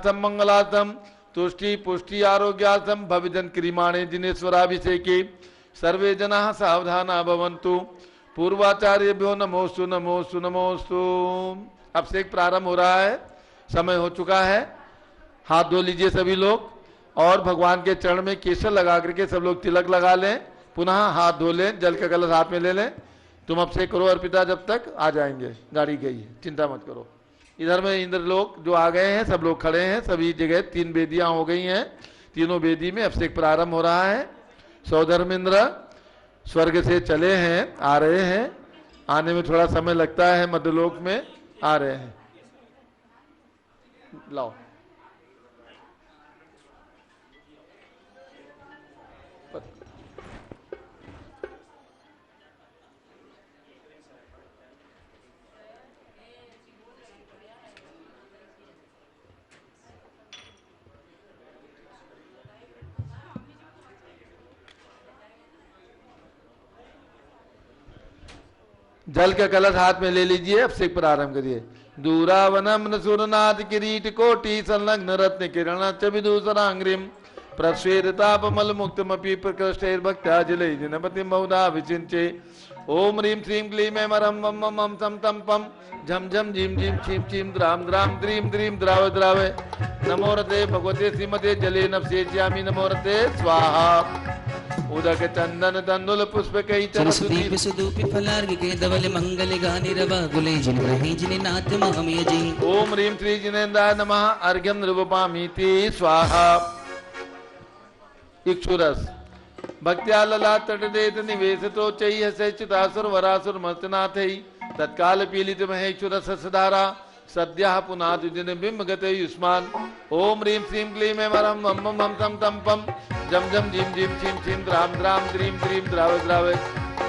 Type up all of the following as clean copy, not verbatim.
धनार्थम मंगलार्थम तुष्टि पुष्टि आरोग्यार्थम भविजन क्रियमाणे जिनेश्वराभिषेके सर्वे जनाः सावधाना भवन्तु। पूर्वाचार्यभ्यो नमोस्तु नमोस्तु नमोस्तु। अभिषेक प्रारंभ हो रहा है, समय हो चुका है। हाथ धो लीजिए सभी लोग और भगवान के चरण में केसर लगा करके सब लोग तिलक लगा लें, पुनः हाथ धो लें, जल का कलश हाथ में ले लें। तुम अभिषेक करो अर्पिता, जब तक आ जाएंगे, गाड़ी गई है, चिंता मत करो। इधर में इंद्र लोग जो आ गए हैं, सब लोग खड़े हैं, सभी जगह 3 वेदियां हो गई हैं, तीनों वेदी में अभिषेक प्रारंभ हो रहा है। सौधर्मेंद्र स्वर्ग से चले हैं, आ रहे हैं, आने में थोड़ा समय लगता है, मध्यलोक में आ रहे हैं। लाओ जल का कलश हाथ में ले लीजिए, अभिषेक प्रारंभ करिए। दूरावनम सुरनाथ किरीट कोटि संलग्न रत्न किरण विदूषरांग्रिम प्रश्वेतापमल मुक्तमपि प्रकृष्टैर्भक्त्याजलै जनपति बहुधा विचिंचे। ओम ह्रीं श्रीं क्लीं ऐं मरं वं वं मं सं तं पं झं झं झीं झीं छीं छीं द्रां द्रां द्रीं द्रीं द्राव द्राव। नमो रते भगवते श्रीमते जले नवसेच्यामि नमो रते स्वाहा। उदक चंदन तंदुल पुष्प कई सरस्वती सुदूपि फलार्घ के धवल मंगल गानि रवाकुले जिनग्रहे जिननाथ महमयजे। ओम ह्रीं श्री जिनेन्द्राय नमः अर्घ्यं नृपपामीति स्वाहा। इक्षुरस भक्त्या ललाट तटदेत निवेशितो चैहसैच्युतासुर वरासुर मर्तनाथै तत्काल पीलित महेक्षुरस सधारा सद्यः पुनातु जिन बिंब गते युष्मान। ओम ह्रीं श्रीं क्लीं ऐं मरं वं वं मं सं तं पं जम जम झीम झीम छीम छीम द्राम द्राम द्रीम द्रीम द्राव द्राव।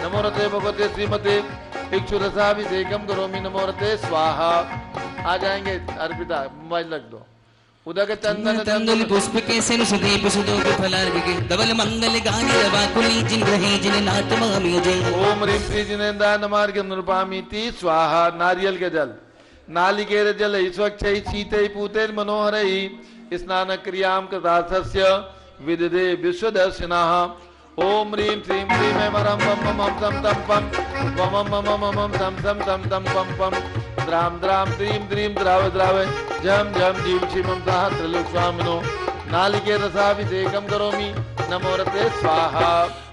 नमो रते भगवते श्रीमते इक्षुरसाभिषेकम करोमि नमो रते स्वाहा। आ जाएंगे अर्पिता, मोबाइल रख दो। उदक चंदन तंदुल पुष्प के सरस्वती सुदूपि फलार्घ के धवल मंगल गानि रवाकुले जिनग्रहे जिननाथ महमयजे। ओम ह्रीं श्री जिनेन्द्राय नमः अर्घ्यं नृपामीति स्वाहा। नारियल के जल नालिकेर जल स्वच्छ शीतै पूतैर् मनोहरै स्नान क्रियां कृतार्थस्य विदधे विश्वदर्शिनः। ओम ह्रीं श्रीं क्लीं ऐं मरं वं वं मं सं तं पं वं वं मं मं मं सं सं तं तं पं पं द्रां द्रां द्रीं द्रीं द्राव द्राव झं झं झीं क्षीमं सहस्रलोक स्वामिनो। नालिके रसाभिषेकं करोमि नमो रते स्वाहा।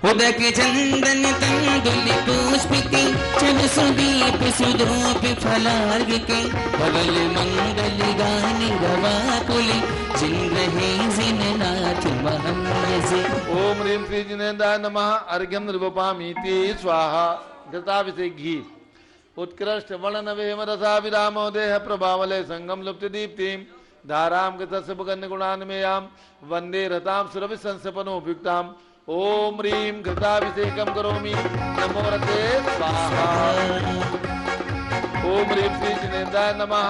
उदक चंदन तंदुल पुष्प के सरस्वती सुदूपि फलार्घ के धवल मंगल गानि रवाकुले जिनग्रहे जिननाथ महमयजे। ओम ह्रीं श्री जिनेन्द्राय नमः अर्घ्यं नृपपामीति स्वाहा। घृताभिषेक घी उत्कृष्ट वर्णनवेम रसाभिरामो देह प्रभावले संगम लुप्त दीप्तिं धारां गतसुभगन्ध गुणान्मयां वंदे रतां सुरभि संसपनोपयुक्तां। ओम ह्रीं घृताभिषेकं करोमि नमो रते स्वाहा। ओम ह्रीं श्री जिनेन्द्राय नमः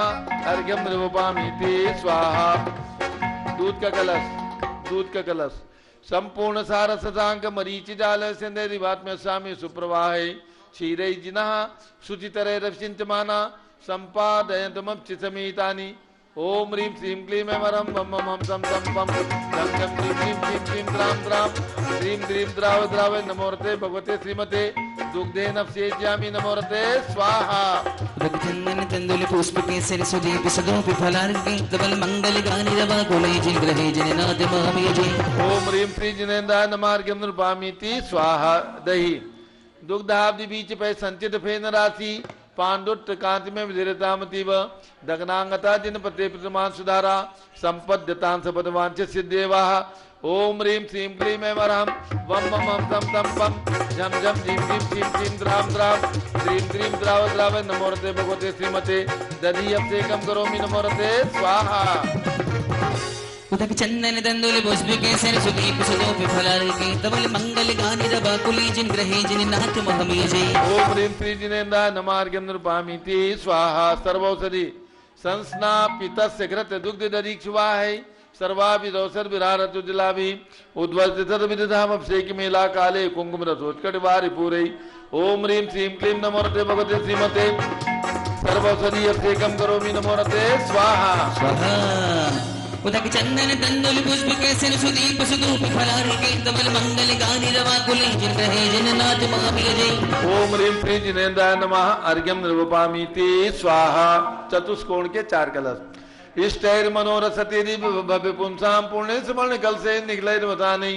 अर्घ्यं नृपपामीति स्वाहा। दूध का कलश संपूर्ण सार शशांक मरीचि जाल सिंधेरिवात्म्य स्वामी सुप्रवाहे क्षीरै जिनः शुचितरे रविचिंचमाना संपादयन्तमप्चि समीतानि। ओम ह्रीं श्रीं क्लीं ऐं मरं वं वं मं सं तं पं झं झं झीं झीं छीं छीं द्रां द्रां द्रीं द्रीं द्राव द्राव। नमो रते भगवते श्रीमते दुग्धे नवसेच्यामि नमो रते स्वाहा। चंदन तंदुल पुष्प के सरस्वती सुदूपि फलार्घ के धवल मंगल गानि रवाकुले जिनग्रहे जिननाथ महमयजे। ओम ह्रीं श्री जिनेन्द्राय नमः अर्घ्यं नृपामीति स्वाहा। दही दुग्धाब्धि बीच पे संचित फेन राशि पांडुट कांति में विधेयतामतीव दग्नांगता जिन पते प्रतिमान सुधारा संपद्यतां सपदवांच सिद्धेवाः। ओम ह्रीं श्रीं क्लीं ऐं मरं वं वं मं सं तं पं झं झं झीं झीं छीं छीं द्रां द्रां द्रीं द्रीं द्राव द्राव। नमो रते भगवते श्रीमते दधि अभिषेकं करोमि नमो रते स्वाहा। उदक चंदन तंदुल पुष्प के सरस्वती सुदूपि फलार्घ के धवल मंगल गानि रवाकुले जिनग्रहे जिननाथ महमयजे। ओम ह्रीं श्री जिनेन्द्राय नमः अर्घ्यं नृपामीति स्वाहा। सर्वौषधि संस्नापितस्य घृत दुग्ध दधीक्षुवाहै सर्वाभिदौषध विरारतु जलाभि उद्वस्त विदधाम अभिषेक मेला काले कुंकुम रसोत्कट वारि पूरै। ओम ह्रीं श्रीं क्लीं नमो रते भगवते श्रीमते सर्वौषधि अभिषेकं करोमि नमो रते स्वाहा। उदक चंदन तंदुल पुष्प केसर सुदीप सुधूप फलार्घ्य तमल मंगल गानि रवाकुले जिन रहे जिन नाथ महाभिजय ओम ह्रीं श्री जिनेन्द्राय नमः अर्घ्यम निर्वपामीति स्वाहा। चतुष्कोण के 4 कलश। इष्टैर मनोरसतेरि भव्य पुंसां पुण्य स्मरण कल से निखलैर्वतानि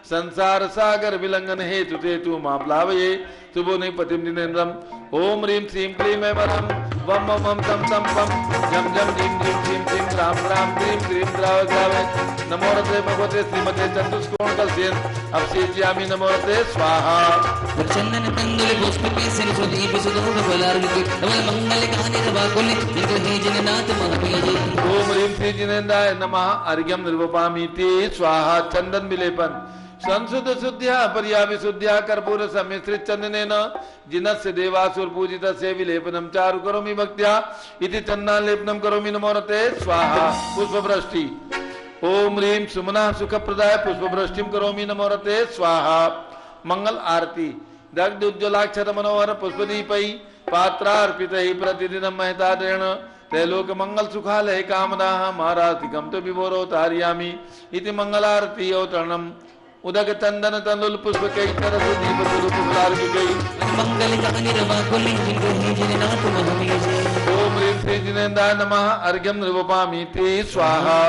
संसार सागर विलंघन हेतु तेतु मां प्लावये शुभो पतिम जिनेन्द्रम। ओम ह्रीं श्रीं क्लीं ऐं वरं वम वम तम तम पम जम जम gym gym gym gym Ram Ram क्रीं क्रीं द्राव द्रावे नमो रते भगवते श्रीमते चतुष्कोण कलशेन अभिषेच्यामि नमो रते स्वाहा। चंदन तंदुल पुष्प केसर सुदीप सुधूप फलार्घ्य तमल मंगल गानि रवाकुले जिन रहे जिन नाथ महाभिजय ओम ह्रीं श्री जिनेन्द्राय नमः अर्घ्यम निर्वपामीति स्वाहा। चंदन विलेपन संशुद्ध शुद्ध्या पर्या विशुद्ध्या कर्पूर सम्मिश्रित चंदनेन जिनस्य देवासुर पूजितस्य विलेपनं चारु करोमि भक्त्या इति चंदनालेपनं करोमि नमो रते स्वाहा। पुष्पवृष्टि ओम ह्रीं सुमना सुखप्रदाय पुष्पवृष्टिं करोमि नमो रते स्वाहा। मंगल आरती दग्ध उज्ज्वलाक्षर मनोहर पुष्पदीपै पात्रार्पितैः प्रतिदिनं महतादरेण त्रैलोक मंगल सुखालय कामनाः महारातिकं तु विभोरो तारयामि इति मंगलारती अवतरणम् उदक चंदन तंदुल पुष्प कैतर सुदीप स्वरूप फलार्घ्य मंगल गानि रवाकुले जिन रहे जिन नाथ महाभिजय ओम ह्रीं श्री जिनेन्द्राय नमः अर्घ्यम निर्वपामीति स्वाहा।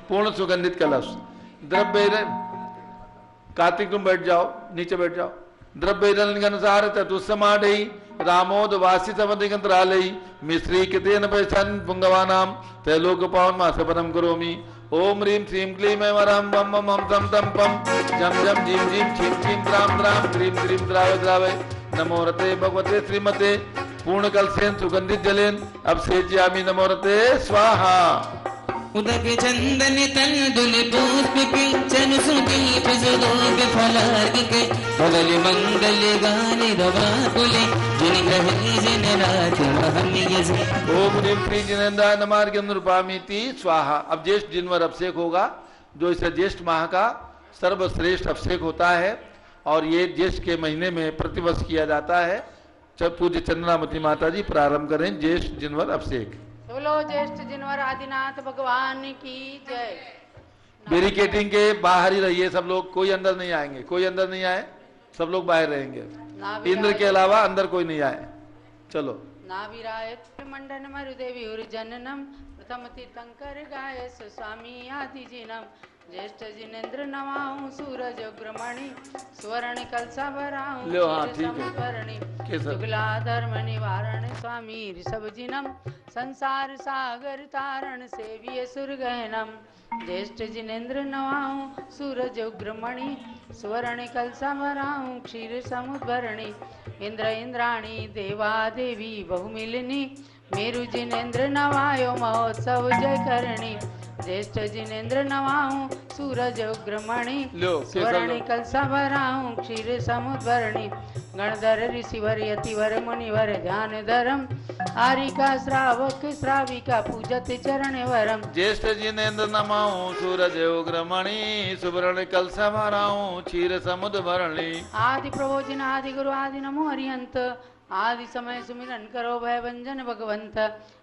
पूर्ण सुगंधित कलश। द्रव्य कार्तिक तुम बैठ जाओ, नीचे बैठ जाओ। द्रव्यनुसार चतुस्समाढ़ रामोद वासी समधिकंत्रालय मिश्री कृतेन पहचान पुंगवानाम त्रैलोक पावन मासपरम करोमि। ओम ह्रीं श्रीं क्लीं ऐं वरं वम वम हम तम तम पम जम जम जीम जीम छीं छीं द्राम द्राम क्रीं क्रीं द्रावय द्रावय नमो रते भगवते श्रीमते पूर्ण कलशेन सुगंधित जलेन अभिषेच्यामि नमो रते स्वाहा। उदक चंदन तंदुल पुष्प केसर सुदीप सुधूप फलार्घ्य तमल मंगल गानि रवाकुले जिन रहे जिन नाथ महाभिजय ओम ह्रीं श्री जिनेन्द्राय नमः अर्घ्यम निर्वपामीति स्वाहा। अब ज्येष्ठ जिनवर अभिषेक होगा, जो इसे ज्येष्ठ माह का सर्वश्रेष्ठ अभिषेक होता है और ये ज्येष्ठ के महीने में प्रतिवर्ष किया जाता है। पूज्य चंद्रामती माता जी प्रारंभ करें ज्येष्ठ जिनवर अभिषेक। बोलो ज्येष्ठ जिनवर आदिनाथ भगवान की जय। बैरिकेटिंग के बाहर ही रहिए सब लोग, कोई अंदर नहीं आएंगे, कोई अंदर नहीं आए, सब लोग बाहर रहेंगे। इंद्र के अलावा अंदर कोई नहीं आए। चलो। नाविराय मंडन मरुदेवी जननम प्रथम तीर्थंकर गाय स्वामी आदि जिनम ज्येष्ठ जिनेन्द्र नवाऊं सूरज उग्रमणि स्वर्ण कलसा भराऊं समवर्णि शुक्ला धर्म निवारण स्वामी ऋषभ जिनम संसार सागर तारण सेविय सुरगहनम ज्येष्ठ जिनेन्द्र नवाऊं सूरज उग्रमणि स्वर्ण कलसा भराऊं क्षीर समुद्भरणि इंद्र इंद्राणी देवा देवी बहुमिलिनी मेरु जिनेन्द्र नवायो महोत्सव जय करणी ज्येष्ठ जिनेन्द्र नवाऊं सूरज उग्रमणि स्वर्ण कलसा भराऊं क्षीर समुद्भरणि गणधर ऋषिवर यतिवर मुनिवर ध्यान धरम आरिका श्रावक श्राविका पूजत चरण वरम ज्येष्ठ जिनेन्द्र नमाऊं सूरज उग्रमणि सुवर्ण कलसा भराऊं क्षीर समुद्भरणि आदि प्रभोजन आदि गुरु आदि नमो हरियंत आदि समय सुमिरन करो भय भंजन भगवंत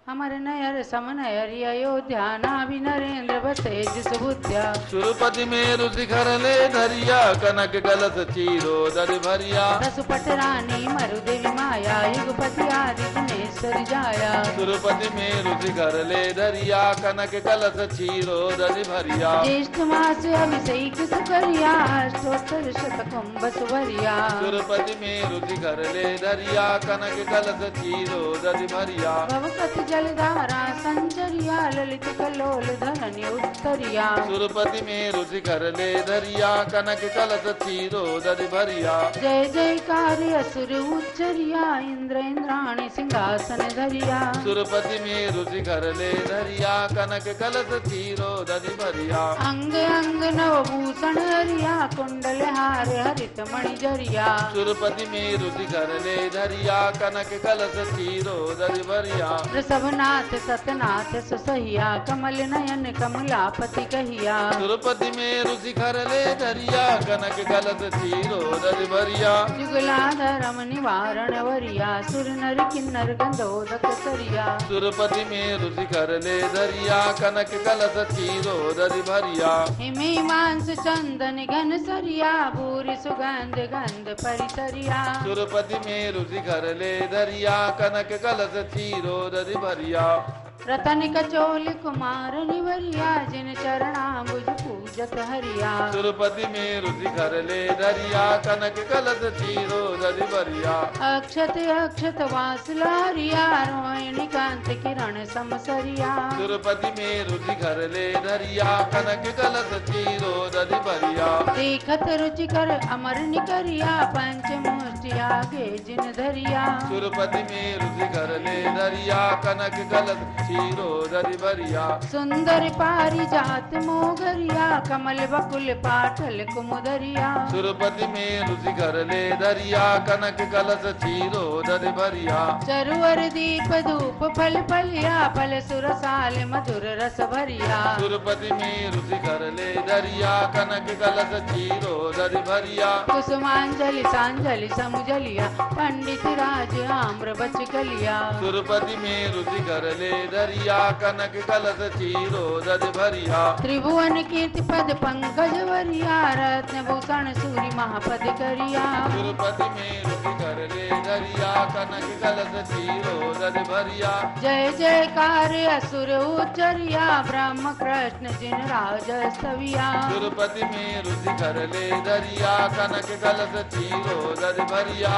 अमर नयर समन हरि अयोध्या नाभि नरेंद्र बतेज सुबुद्ध्या सुरपति मेरु शिखर ले धरिया कनक कलश चीरो दर भरिया रसुपट रानी मरुदेवी माया युगपति आदि गुणेश्वरी जाया सुरपति मेरु शिखर ले धरिया कनक कलश चीरो दर भरिया ज्येष्ठ मास अभिषेक सुकरिया अष्टोत्तर शतकुंभ सुवरिया सुरपति मेरु शिखर ले धरिया कनक कलश चीरो दर भरिया भवकत जलधारा संचरिया ललित कलोल धरनी उत्तरिया सुरपति मेरु शिखर ले धरिया कनक कलश चीरो दर भरिया जय जयकार असुर उच्चरिया इंद्र इंद्राणी सिंहासन धरिया सुरपति मेरु शिखर ले धरिया कनक कलश चीरो दर भरिया अंग अंग नवभूषण हरिया कुंडल हार हरित मणि जरिया सुरपति मेरु शिखर ले धरिया कनक कलश चीरो दर भरिया वृषभनाथ सतनाथ सुसहिया कमल नयन कमलापति कहिया सुरपति मेरु शिखर ले धरिया कनक कलश चीरो दर भरिया जुगलाधरम निवारण वरिया सुर नर किन्नर गंध मोदक सरिया सुरपति में रुचि कर ले धरिया कनक कलश चीरो दरि भरिया हिमी मांस चंदन घन सरिया भूरि सुगंध गंध परिसरिया सुरपति में रुचि कर ले धरिया कनक कलश चीरो दरि भरिया रतन कचोल कुमार निवरिया जिन चरणाम्बुज पूजत हरिया सुरपति में रुचि कर ले धरिया कनक कलश चीरो दरि भरिया अक्षत अक्षत वासलारिया रोहिणी कांत किरण समसरिया सुरपति में रुचि कर ले धरिया कनक कलश चीरो दरि भरिया देखत रुचिकर अमर निकरिया पंचमुष्टिया गे जिन धरिया सुरपति में रुचि कर ले धरिया कनक कलश चीरो दरि भरिया सुंदर पारिजात मोगरिया कमल बकुल पाटल कुमुदरिया सुरपति में रुचि कर ले धरिया कनक कलश चीरो दरि भरिया चरुवर दीप धूप फल फलिया फल सुरसाल मधुर रस भरिया सुरपति में रुचि कर ले धरिया कनक कलश चीरो दरि भरिया कुसुमांजलि सांजलि समुजलिया पंडित राज आम्र बच कलिया सुरपति में रुचि कर ले धरिया कनक कलश चीरो दरि भरिया त्रिभुवन कीर्ति पद पंकज वरिया रत्न भूषण सूरी महापद करिया सुरपति में रुचि कर ले धरिया कनक कलश चीरो दरि भरिया जय जयकार असुर उच्चरिया ब्रह्म कृष्ण जिन राज स्तविया सुरपति में रुचि कर ले धरिया कनक कलश चीरो दरि भरिया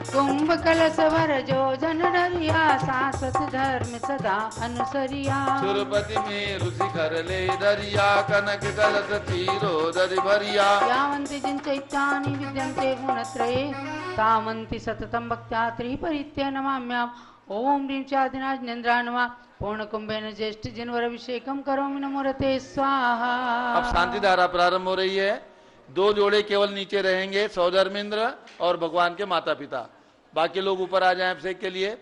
कुंभ कलश वर जो जन डरिया शाश्वत धर्म सदा अनुसरिया सुरपति में रुचि कर ले धरिया कनक कलश चीरो दरि भरिया यावन्ति जिन चैत्यानि विद्यन्ते गुणत्रये तावन्ति सततं भक्त्या त्रिपरित्य नमाम्याम् ओम ह्रीं चादिनाज नेन्द्रान्वा पूर्ण कुंभेन ज्येष्ठ जिनवर अभिषेकम करोमि नमोरते स्वाहा। अब शांति धारा प्रारंभ हो रही है। दो जोड़े केवल नीचे रहेंगे, सौधर्मेंद्र और भगवान के माता पिता। बाकी लोग ऊपर आ जाएं अभिषेक के लिए।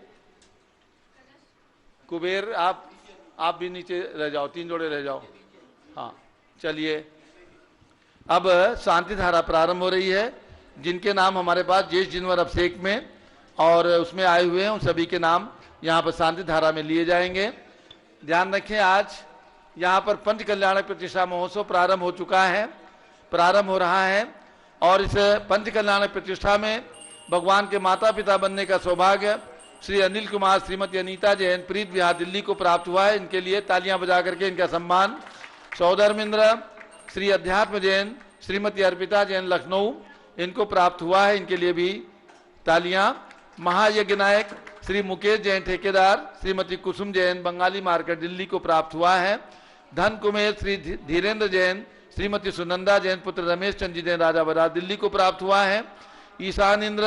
कुबेर आप भी नीचे रह जाओ, 3 जोड़े रह जाओ। हाँ चलिए, अब शांति धारा प्रारंभ हो रही है। जिनके नाम हमारे पास ज्येष्ठ जिनवर अभिषेक में और उसमें आए हुए हैं, उन सभी के नाम यहाँ पर शांति धारा में लिए जाएंगे। ध्यान रखें, आज यहाँ पर पंच कल्याण प्रतिष्ठा महोत्सव प्रारंभ हो चुका है, प्रारंभ हो रहा है। और इस पंच कल्याण प्रतिष्ठा में भगवान के माता पिता बनने का सौभाग्य श्री अनिल कुमार श्रीमती अनीता जैन प्रीत विहार दिल्ली को प्राप्त हुआ है। इनके लिए तालियां बजा करके इनका सम्मान। सौधर्मेंद्र श्री अध्यात्म जैन श्रीमती अर्पिता जैन लखनऊ, इनको प्राप्त हुआ है, इनके लिए भी तालियां। महायज्ञ नायक श्री मुकेश जैन ठेकेदार श्रीमती कुसुम जैन बंगाली मार्केट दिल्ली को प्राप्त हुआ है। धन कुमेर श्री धीरेन्द्र जैन श्रीमती सुनंदा जैन पुत्र रमेश चंद्र जैन राजा बाजार दिल्ली को प्राप्त हुआ है। ईशान इंद्र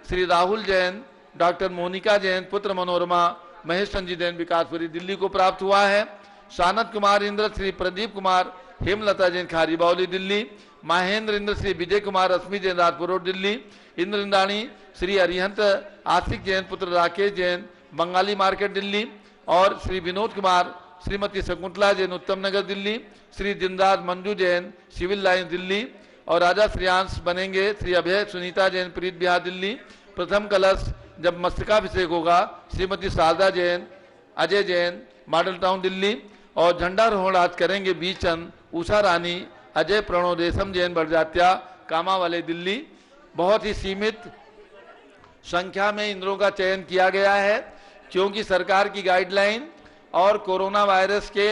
श्री राहुल जैन डॉक्टर मोनिका जैन पुत्र मनोरमा महेश चंद्र जैन विकासपुरी दिल्ली को प्राप्त हुआ है। शानत कुमार इंद्र श्री प्रदीप कुमार हेमलता जैन खारी बावली दिल्ली। महेंद्र इंद्र श्री विजय कुमार रश्मि जैन राजपुर रोड दिल्ली। इंद्र इंद्राणी श्री अरिहंत आशिक जैन पुत्र राकेश जैन बंगाली मार्केट दिल्ली। और श्री विनोद कुमार श्रीमती शकुंतला जैन उत्तम नगर दिल्ली। Shri Jindar Manju Jain civil line Delhi. और राजा श्रेयांश बनेंगे श्री अभय सुनीता जैन प्रीत बिहार दिल्ली। प्रथम कलश जब मस्तकाभिषेक होगा श्रीमती शारदा जैन अजय जैन मॉडल टाउन दिल्ली। और झंडारोहण आज करेंगे बीचंद उषा रानी अजय प्रणो रेशम जैन बड़जात्या कामा वाले दिल्ली। बहुत ही सीमित संख्या में इंद्रों का चयन किया गया है, क्योंकि सरकार की गाइडलाइन और कोरोना वायरस के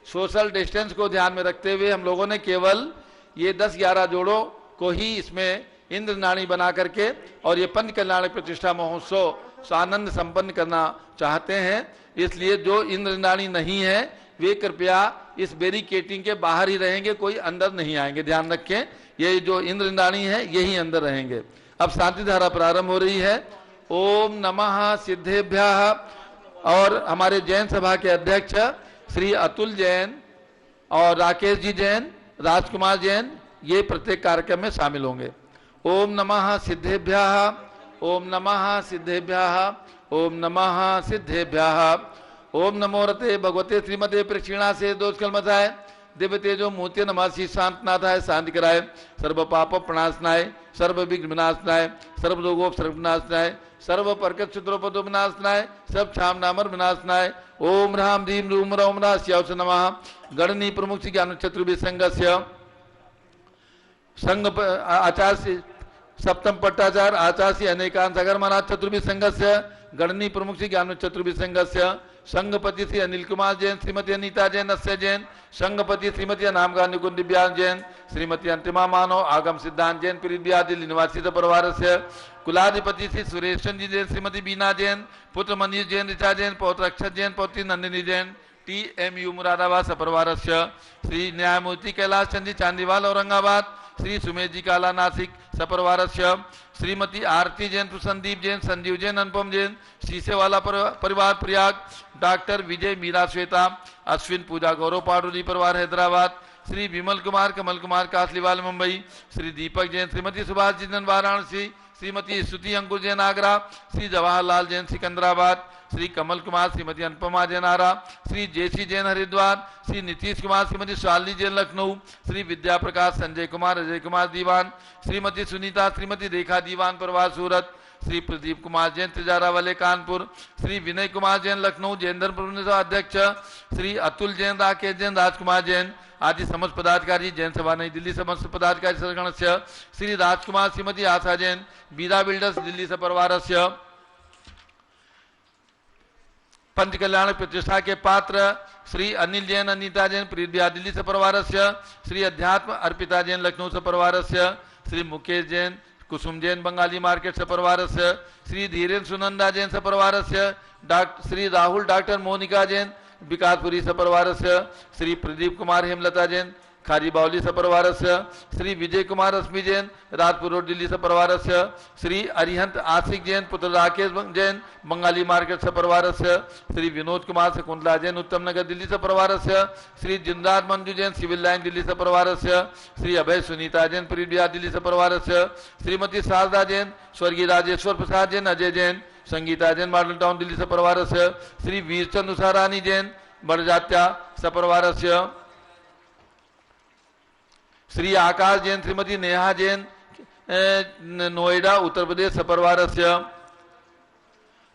सोशल डिस्टेंस को ध्यान में रखते हुए हम लोगों ने केवल ये 10-11 जोड़ों को ही इसमें इंद्र नाणी बना करके और ये पंच कल्याण प्रतिष्ठा महोत्सव आनंद संपन्न करना चाहते हैं। इसलिए जो इंद्र नाणी नहीं है वे कृपया इस बैरिकेटिंग के बाहर ही रहेंगे, कोई अंदर नहीं आएंगे। ध्यान रखें, ये जो इंद्र नाणी है यही अंदर रहेंगे। अब शांति धारा प्रारंभ हो रही है। ओम नमः सिद्धेभ्यः। और हमारे जैन सभा के अध्यक्ष श्री अतुल जैन और राकेश जी जैन राजकुमार जैन ये प्रत्येक कार्यक्रम में शामिल होंगे। ओम नमः सिद्धेभ्यः। ओम नमः सिद्धेभ्यः। ओम नमः सिद्धेभ्यः। ओम नमो रते भगवते श्रीमते प्रक्षिणा से दोष कल मचाए दिव्य तेजो मूर्ति नमासी शांतनाथाय शांति कराए, सर्व पाप प्रणाशनाय, सर्व विघ्न विनाशनाय, सर्व रोगोप सर्व विनाशनाय, सर्व परकत शत्रुपदो विनाशनाय, सब छाम नामर विनाशनाय। ओम राम ह्रीम रूम रौम रास्यावस नमः। गणनी प्रमुख श्री ज्ञान चतुर्भि संघस्य संघ आचार्य सप्तम पट्टाचार्य आचार्य अनेकांत सागर महाराज चतुर्भि संघस्य गणनी प्रमुख श्री ज्ञान चतुर्भि संघस्य संघपति श्री अनिल कुमार जैन, श्रीमती अनीता जैन, नस्य जैन, संघपति श्रीमती अनामगा निकुंज दिव्या जैन, श्रीमती अंतिमा मानव आगम सिद्धांत जैन, प्रीतिया दिल्ली निवासी परिवार से कुलाधिपति श्री सुरेश चंद्र जैन, श्रीमती बीना जैन, पुत्र मनीष जैन, ऋचा जैन, पौत्र अक्षत जैन, पौत्री नंदिनी जैन, TMU मुरादाबाद परिवार से श्री न्यायमूर्ति कैलाश चंद्र चांदीवाल औरंगाबाद, श्री सुमेश जी काला नासिक सपरिवार से श्रीमती आरती जैन, संदीप जैन, संजीव जैन, अनुपम जैन, शीशेवाला परिवार प्रयाग, डॉक्टर विजय मीरा श्वेता, अश्विन पूजा गौरव पाडुली परिवार हैदराबाद, श्री विमल कुमार कमल कुमार कासलीवाल मुंबई, श्री दीपक जैन, श्रीमती सुभाष जिंदन वाराणसी, श्रीमती स्तुति अंकुर जैन आगरा, श्री जवाहरलाल जैन सिकंदराबाद, श्री कमल कुमार श्रीमती अनुपमा जैन आरा, श्री जेसी जैन हरिद्वार, श्री नीतीश कुमार श्रीमती शालिनी जैन लखनऊ, श्री विद्या प्रकाश संजय कुमार अजय कुमार दीवान, श्रीमती सुनीता श्रीमती रेखा दीवान परिवार सूरत, श्री प्रदीप कुमार जैन तिजारा वाले कानपुर, श्री विनय कुमार जैन लखनऊ जैनधर्म अध्यक्ष, श्री अतुल जैन, राकेश जैन, राजकुमार जैन आदि समस्त पदाधिकारी, जैन सभा नई दिल्ली समस्त पदाधिकारी सरगण से श्री राजकुमार श्रीमती आशा जैन, बीरा बिल्डर्स दिल्ली से परिवार से पंच कल्याण प्रतिष्ठा के पात्र श्री अनिल जैन, अनीता जैन, प्रीतिया दिल्ली से परिवार से श्री अध्यात्म अर्पिता जैन लखनऊ से परिवार से श्री मुकेश जैन, कुसुम जैन बंगाली मार्केट से परिवार से श्री धीरेन्द्र सुनंदा जैन से परिवार से श्री राहुल डॉक्टर मोनिका जैन विकासपुरी से परिवार से श्री प्रदीप कुमार हेमलता जैन खारी बावली से परिवार से श्री विजय कुमार रश्मि जैन राजपुर रोड दिल्ली से परिवार से श्री अरिहंत आशिक जैन पुत्र राकेश जैन बंगाली मार्केट से परिवार से श्री विनोद कुमार से कुंडला जैन उत्तम नगर दिल्ली से परिवार से श्री जिंदार मंजू जैन सिविल लाइन दिल्ली से परिवार से श्री अभय सुनीता जैन प्रीतिया दिल्ली से परिवार से श्रीमती शारदा जैन स्वर्गीय राजेश्वर प्रसाद जैन अजय जैन संगीता जैन मॉडल टाउन दिल्ली से परिवार से श्री वीरचंद उषारानी जैन बड़जात्या सपरिवार से श्री आकाश जैन श्रीमती नेहा जैन नोएडा उत्तर प्रदेश सपरिवार से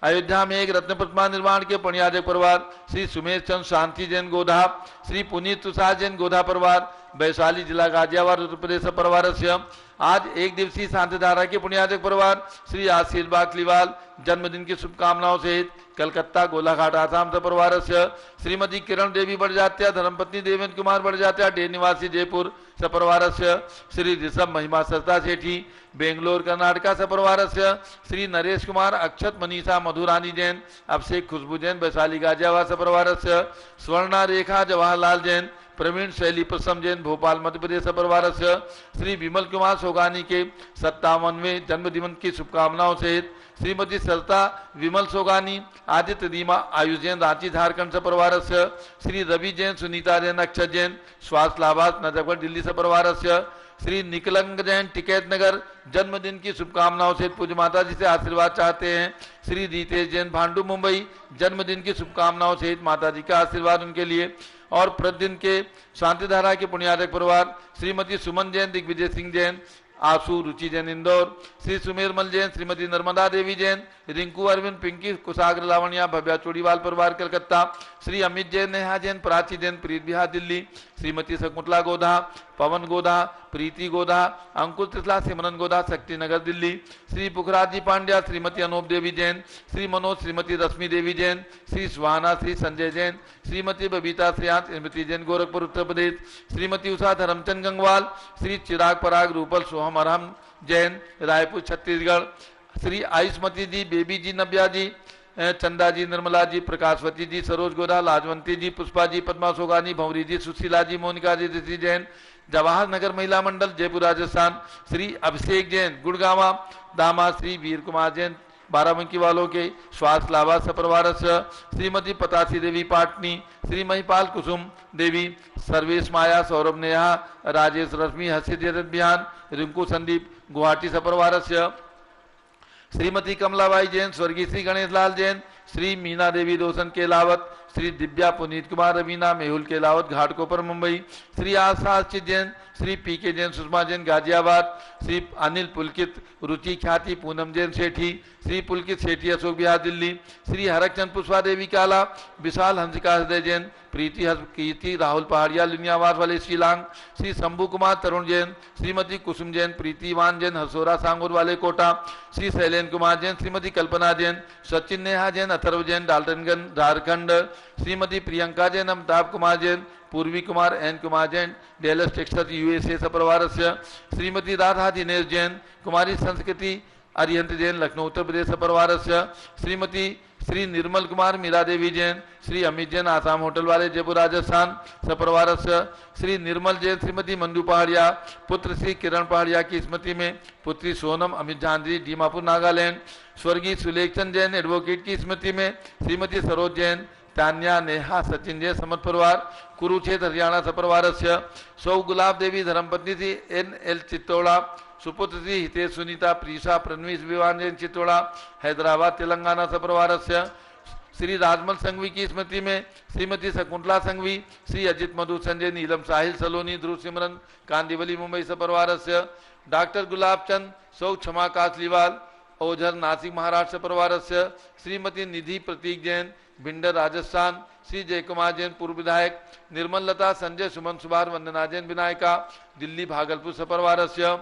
अयोध्या में एक रत्न प्रतिमा निर्माण के पुण्याजक परिवार श्री सुमेश चंद्र शांति जैन गोधा श्री पुनीत तुषार जैन गोधा परिवार वैशाली जिला गाजियाबाद उत्तर प्रदेश परिवार से आज एक दिवसीय शांतिधारा के पुण्याजक परिवार श्री आशीष बाकलीवाल जन्मदिन की शुभकामनाओं सहित कलकत्ता गोलाघाट आसाम से परिवार से श्रीमती किरण देवी बड़जात्या धर्मपत्नी देवेंद्र कुमार बड़जात्या डे निवासी जयपुर से परिवार से श्री ऋषभ महिमा सस्ता सेठी बेंगलोर कर्नाटका से परिवार से श्री नरेश कुमार अक्षत मनीषा मधुरानी जैन अभिषेक खुशबू जैन वैशाली गाजियाबाद से परिवार से स्वर्णा रेखा जवाहरलाल जैन प्रवीण शैली प्रसम जैन भोपाल मध्य प्रदेश परिवार से श्री विमल कुमार सोगानी के 57वें जन्मदिन की शुभकामनाओं सहित श्रीमती सरिता विमल सोगानी आदित्य दीमा आयुष जैन रांची झारखंड से परिवार से श्री रवि जैन सुनीता जैन अक्षत जैन स्वास्थ्य लाभार्थ नजफगढ़ दिल्ली से परिवार से श्री निकलंग जैन टिकैत नगर जन्मदिन की शुभकामनाओं से पूज्य माता जी से आशीर्वाद चाहते हैं श्री रितेश जैन भांडू मुंबई जन्मदिन की शुभकामनाओं सहित माता जी का आशीर्वाद उनके लिए और प्रतिदिन के शांतिधारा के पुण्याजक परिवार श्रीमती सुमन जैन दिग्विजय सिंह जैन आशु रुचि जैन इंदौर श्री सुमेरमल जैन श्रीमती नर्मदा देवी जैन रिंकू अरविंद पिंकी कुशाग्र लावण्या भव्या चोड़ीवाल परिवार कलकत्ता श्री अमित जैन नेहा जैन प्राची जैन प्रीत बिहार दिल्ली श्रीमती शकुंतला गोधा पवन गोधा प्रीति गोधा अंकुर त्रिशला सिमरन गोधा शक्ति नगर दिल्ली श्री पुखराज जी पांड्या श्रीमती अनूप देवी जैन श्री मनोज श्रीमती रश्मि देवी जैन श्री सुहाना श्री संजय जैन श्रीमती बबीता श्रेयांश स्मृति जैन गोरखपुर उत्तर प्रदेश श्रीमती उषा धर्मचंद गंगवाल श्री चिराग पराग रूपल सोहम अरहम जैन रायपुर छत्तीसगढ़ श्री आयुष्मती जी बेबी जी नव्या जी चंदा जी निर्मला जी प्रकाशवती जी सरोज गोधा लाजवंती जी पुष्पा जी पद्मा सोगानी भंवरी जी सुशीला जी मोनिका जी ऋषि जैन जवाहर नगर महिला मंडल जयपुर राजस्थान श्री अभिषेक जैन गुड़गावा दामाद श्री वीर कुमार जैन बाराबंकी वालों के स्वास्थ्य लाभा सपरिवार श्रीमती पतासी देवी पाटनी श्री महिपाल कुसुम देवी सर्वेश माया सौरभ नेहा राजेश रश्मि हर्षित बिहान रिंकू संदीप गुवाहाटी सपरिवार श्रीमती कमलाबाई जैन स्वर्गीय श्री गणेश लाल जैन श्री मीना देवी रोशन केलावत श्री दिव्या पुनीत कुमार रवीना मेहुल केलावत घाटकोपर मुंबई, श्री आशा जैन, श्री पी के जैन सुषमा जैन गाजियाबाद, श्री अनिल पुलकित रुचि ख्याति पूनम जैन सेठी, श्री पुलकित सेठी अशोक विहार दिल्ली, श्री हरकचंद पुष्पा देवी काला, विशाल हंसिका हृदय जैन, प्रीति कीर्ति राहुल पहाड़िया लिनियावास वाले शिलांग, श्री शंभू कुमार तरुण जैन, श्रीमती कुसुम जैन, प्रीतिवान जैन हरसोरा सांगुर वाले कोटा, श्री शैलेन कुमार जैन, श्रीमती कल्पना Jain, Sachin Neha Jain, Atharva Jain Daltonganj Jharkhand, Shrimati Priyanka Jain, Amitabh Kumar Jain, Purvi Kumar N Kumar Jain Dallas Texas USA सपरिवारस्य, श्रीमती राधा दिनेश जैन, कुमारी संस्कृति अरिहंत जैन लखनऊ उत्तर प्रदेश सपरिवारस्य, श्रीमती श्री निर्मल कुमार मीरा देवी जैन, श्री अमित जैन आसाम होटल वाले जयपुर राजस्थान सपरिवारस्य, श्री निर्मल जैन, श्रीमती मंजू पहाड़िया, पुत्र श्री किरण पहाड़िया की स्मृति में पुत्री सोनम अमित झांझरी दीमापुर नागालैंड, स्वर्गीय सुलेखचंद जैन एडवोकेट की स्मृति में श्रीमती सरोज जैन, तान्या नेहा सचिन जैन समत परिवार कुरुक्षेत्र हरियाणा सपरिवारस्य, सौ गुलाब देवी धर्मपत्नी थी NL चित्तौड़ा, सुपुत्र श्री हितेश सुनीता प्रीसा प्रणवीस विवान जैन चित्तौड़ा हैदराबाद तेलंगाना सपरिवारस्य, श्री राजमल संघवी की स्मृति में श्रीमती शकुंतला संघवी, श्री अजित मधु संजय नीलम साहिल सलोनी ध्रुव सिमरन कांदिवली मुंबई सपरिवारस्य, डॉक्टर गुलाब चंद सौ क्षमा कासलीवाल ओझर नासिक महाराष्ट्र सपरिवारस्य, श्रीमती निधि प्रतीक जैन भिंडर राजस्थान, श्री जयकुमार जैन पूर्व विधायक, निर्मल लता संजय सुमन सुभार वंदना जैन विनायका दिल्ली भागलपुर सपरिवारस्य,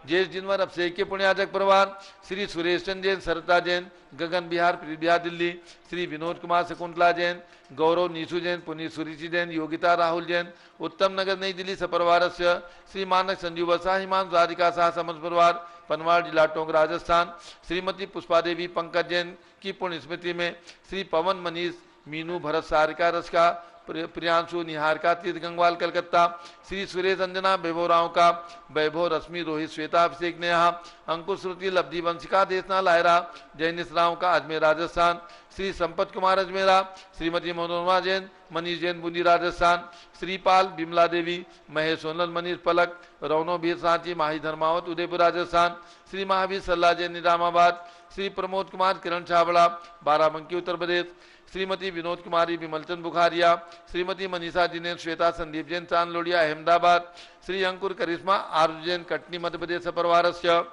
जेस जिनवर अभिषेक के पुण्याजक परिवार श्री सुरेश चंद जैन सरता जैन गगन बिहार प्रीत बिहार दिल्ली, श्री विनोद कुमार शकुंतला जैन, गौरव नीसू जैन पुनीत सुरीची जैन योगिता राहुल जैन उत्तम नगर नई दिल्ली सपरिवारस्य, श्री मानक संजीव वसा हिमांशु राधिका शाह समझ परिवार पनवाड़ जिला टोंक राजस्थान, श्रीमती पुष्पा देवी पंकज जैन की पुण्य स्मृति में श्री पवन मनीष मीनू भरत सारिका रसका प्रियांशु निहारिका तीर्थ गंगवाल कलकत्ता, श्री सुरेश अंजना वैभव राव का वैभव रश्मि रोहित श्वेता अभिषेक नेहा अंकुश श्रुति लब्धि वंशिका देशना लायरा जैनिस राव का अजमेर राजस्थान, श्री संपत कुमार अजमेरा, श्रीमती मनोरमा जैन मनीष जैन बूंदी राजस्थान, श्रीपाल बिमला देवी महेश सोनल मनीष पलक रौनो बीर सांची माही धर्मावत उदयपुर राजस्थान, श्री महावीर सल्ला जैन निजामाबाद, श्री प्रमोद कुमार किरण छाबड़ा बाराबंकी उत्तर प्रदेश, श्रीमती विनोद कुमारी विमलचंद बुखारिया, श्रीमती मनीषा जिनेन श्वेता संदीप जैन चांदलोडिया अहमदाबाद, श्री अंकुर करिश्मा आर्ज जैन कटनी मध्य प्रदेश सपरिवारस्य,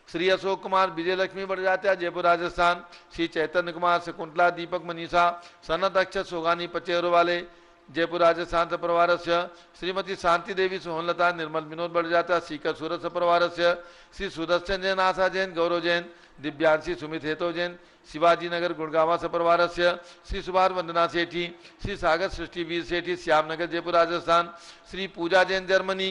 श्री अशोक कुमार विजय लक्ष्मी बड़जात्या जयपुर राजस्थान, श्री चैतन्य कुमार शकुंतला दीपक मनीषा सनत अक्षत सोगानी पचेरो वाले जयपुर राजस्थान सपरिवारस्य, श्रीमती शांति देवी सोहनलता निर्मल विनोद बड़जात्या सीकर सूरत सपरिवारस्य, श्री सुदर्शन जैन आशा जैन गौरव जैन दिव्यांशी सुमित हेतो जैन शिवाजी नगर गुड़गावा सपरिवारस्य, श्री सुभार वंदना सेठी, श्री सागर सृष्टि वीर सेठी श्यामनगर जयपुर राजस्थान, श्री पूजा जैन जर्मनी,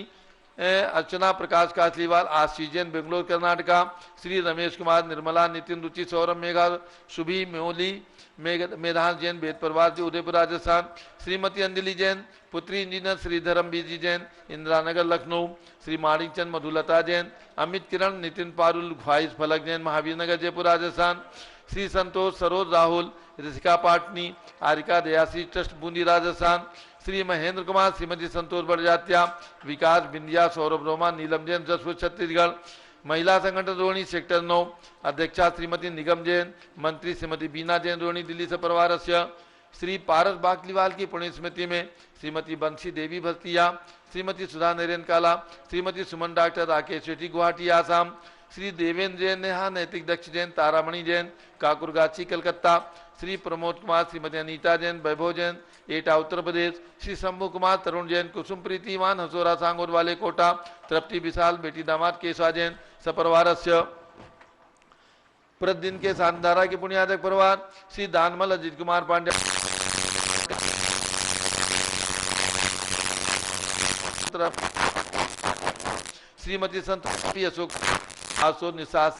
अर्चना प्रकाश कासलीवाल आशीष जैन बेंगलोर कर्नाटका, श्री रमेश कुमार निर्मला नितिन रुचि सौरभ मेघा शुभी मोली मेधान जैन बेद परिवार जी उदयपुर राजस्थान, श्रीमती अंजलि जैन पुत्री इंजीनियर श्रीधरम बीजी जैन इंदिरा नगर लखनऊ, श्री माणिक चंद मधुलता जैन अमित किरण नितिन पारुल ख्वाहिश फलक जैन महावीर नगर जयपुर राजस्थान, श्री संतोष सरोज राहुल ऋषिका पाटनी आरिका दयासी ट्रस्ट बूंदी राजस्थान, श्री महेंद्र कुमार श्रीमती संतोष बड़जात्या विकास बिंदिया सौरभ रोमा नीलम जैन जसपुर छत्तीसगढ़, महिला संगठन रोहिणी सेक्टर 9 अध्यक्षा श्रीमती निगम जैन, मंत्री श्रीमती बीना जैन रोहिणी दिल्ली सपरिवारस्य, श्री पारस बाकलीवाल की पुण्य स्मृति में श्रीमती बंशी देवी भस्तिया, श्रीमती सुधा नरेन काला, श्रीमती सुमन डॉक्टर राकेश शेट्टी गुवाहाटी आसाम, श्री देवेंद्र जैन नेहा नैतिक दक्ष जैन तारामणि जैन काकुरगाछी कलकत्ता, श्री प्रमोद कुमार श्रीमती अनीता जैन वैभव जैन एटा उत्तर प्रदेश, श्री शंभू कुमार तरुण जैन कुसुम प्रीतिमान हसोरा सांगोर वाले कोटा, तृप्ति विशाल बेटी दामाद केशवा जैन सपरिवारस्य, प्रतिदिन के शानदारा के पुण्यादक परिवार श्री दानमल अजित कुमार पांड्या, श्रीमती संत अशोक आसो निसास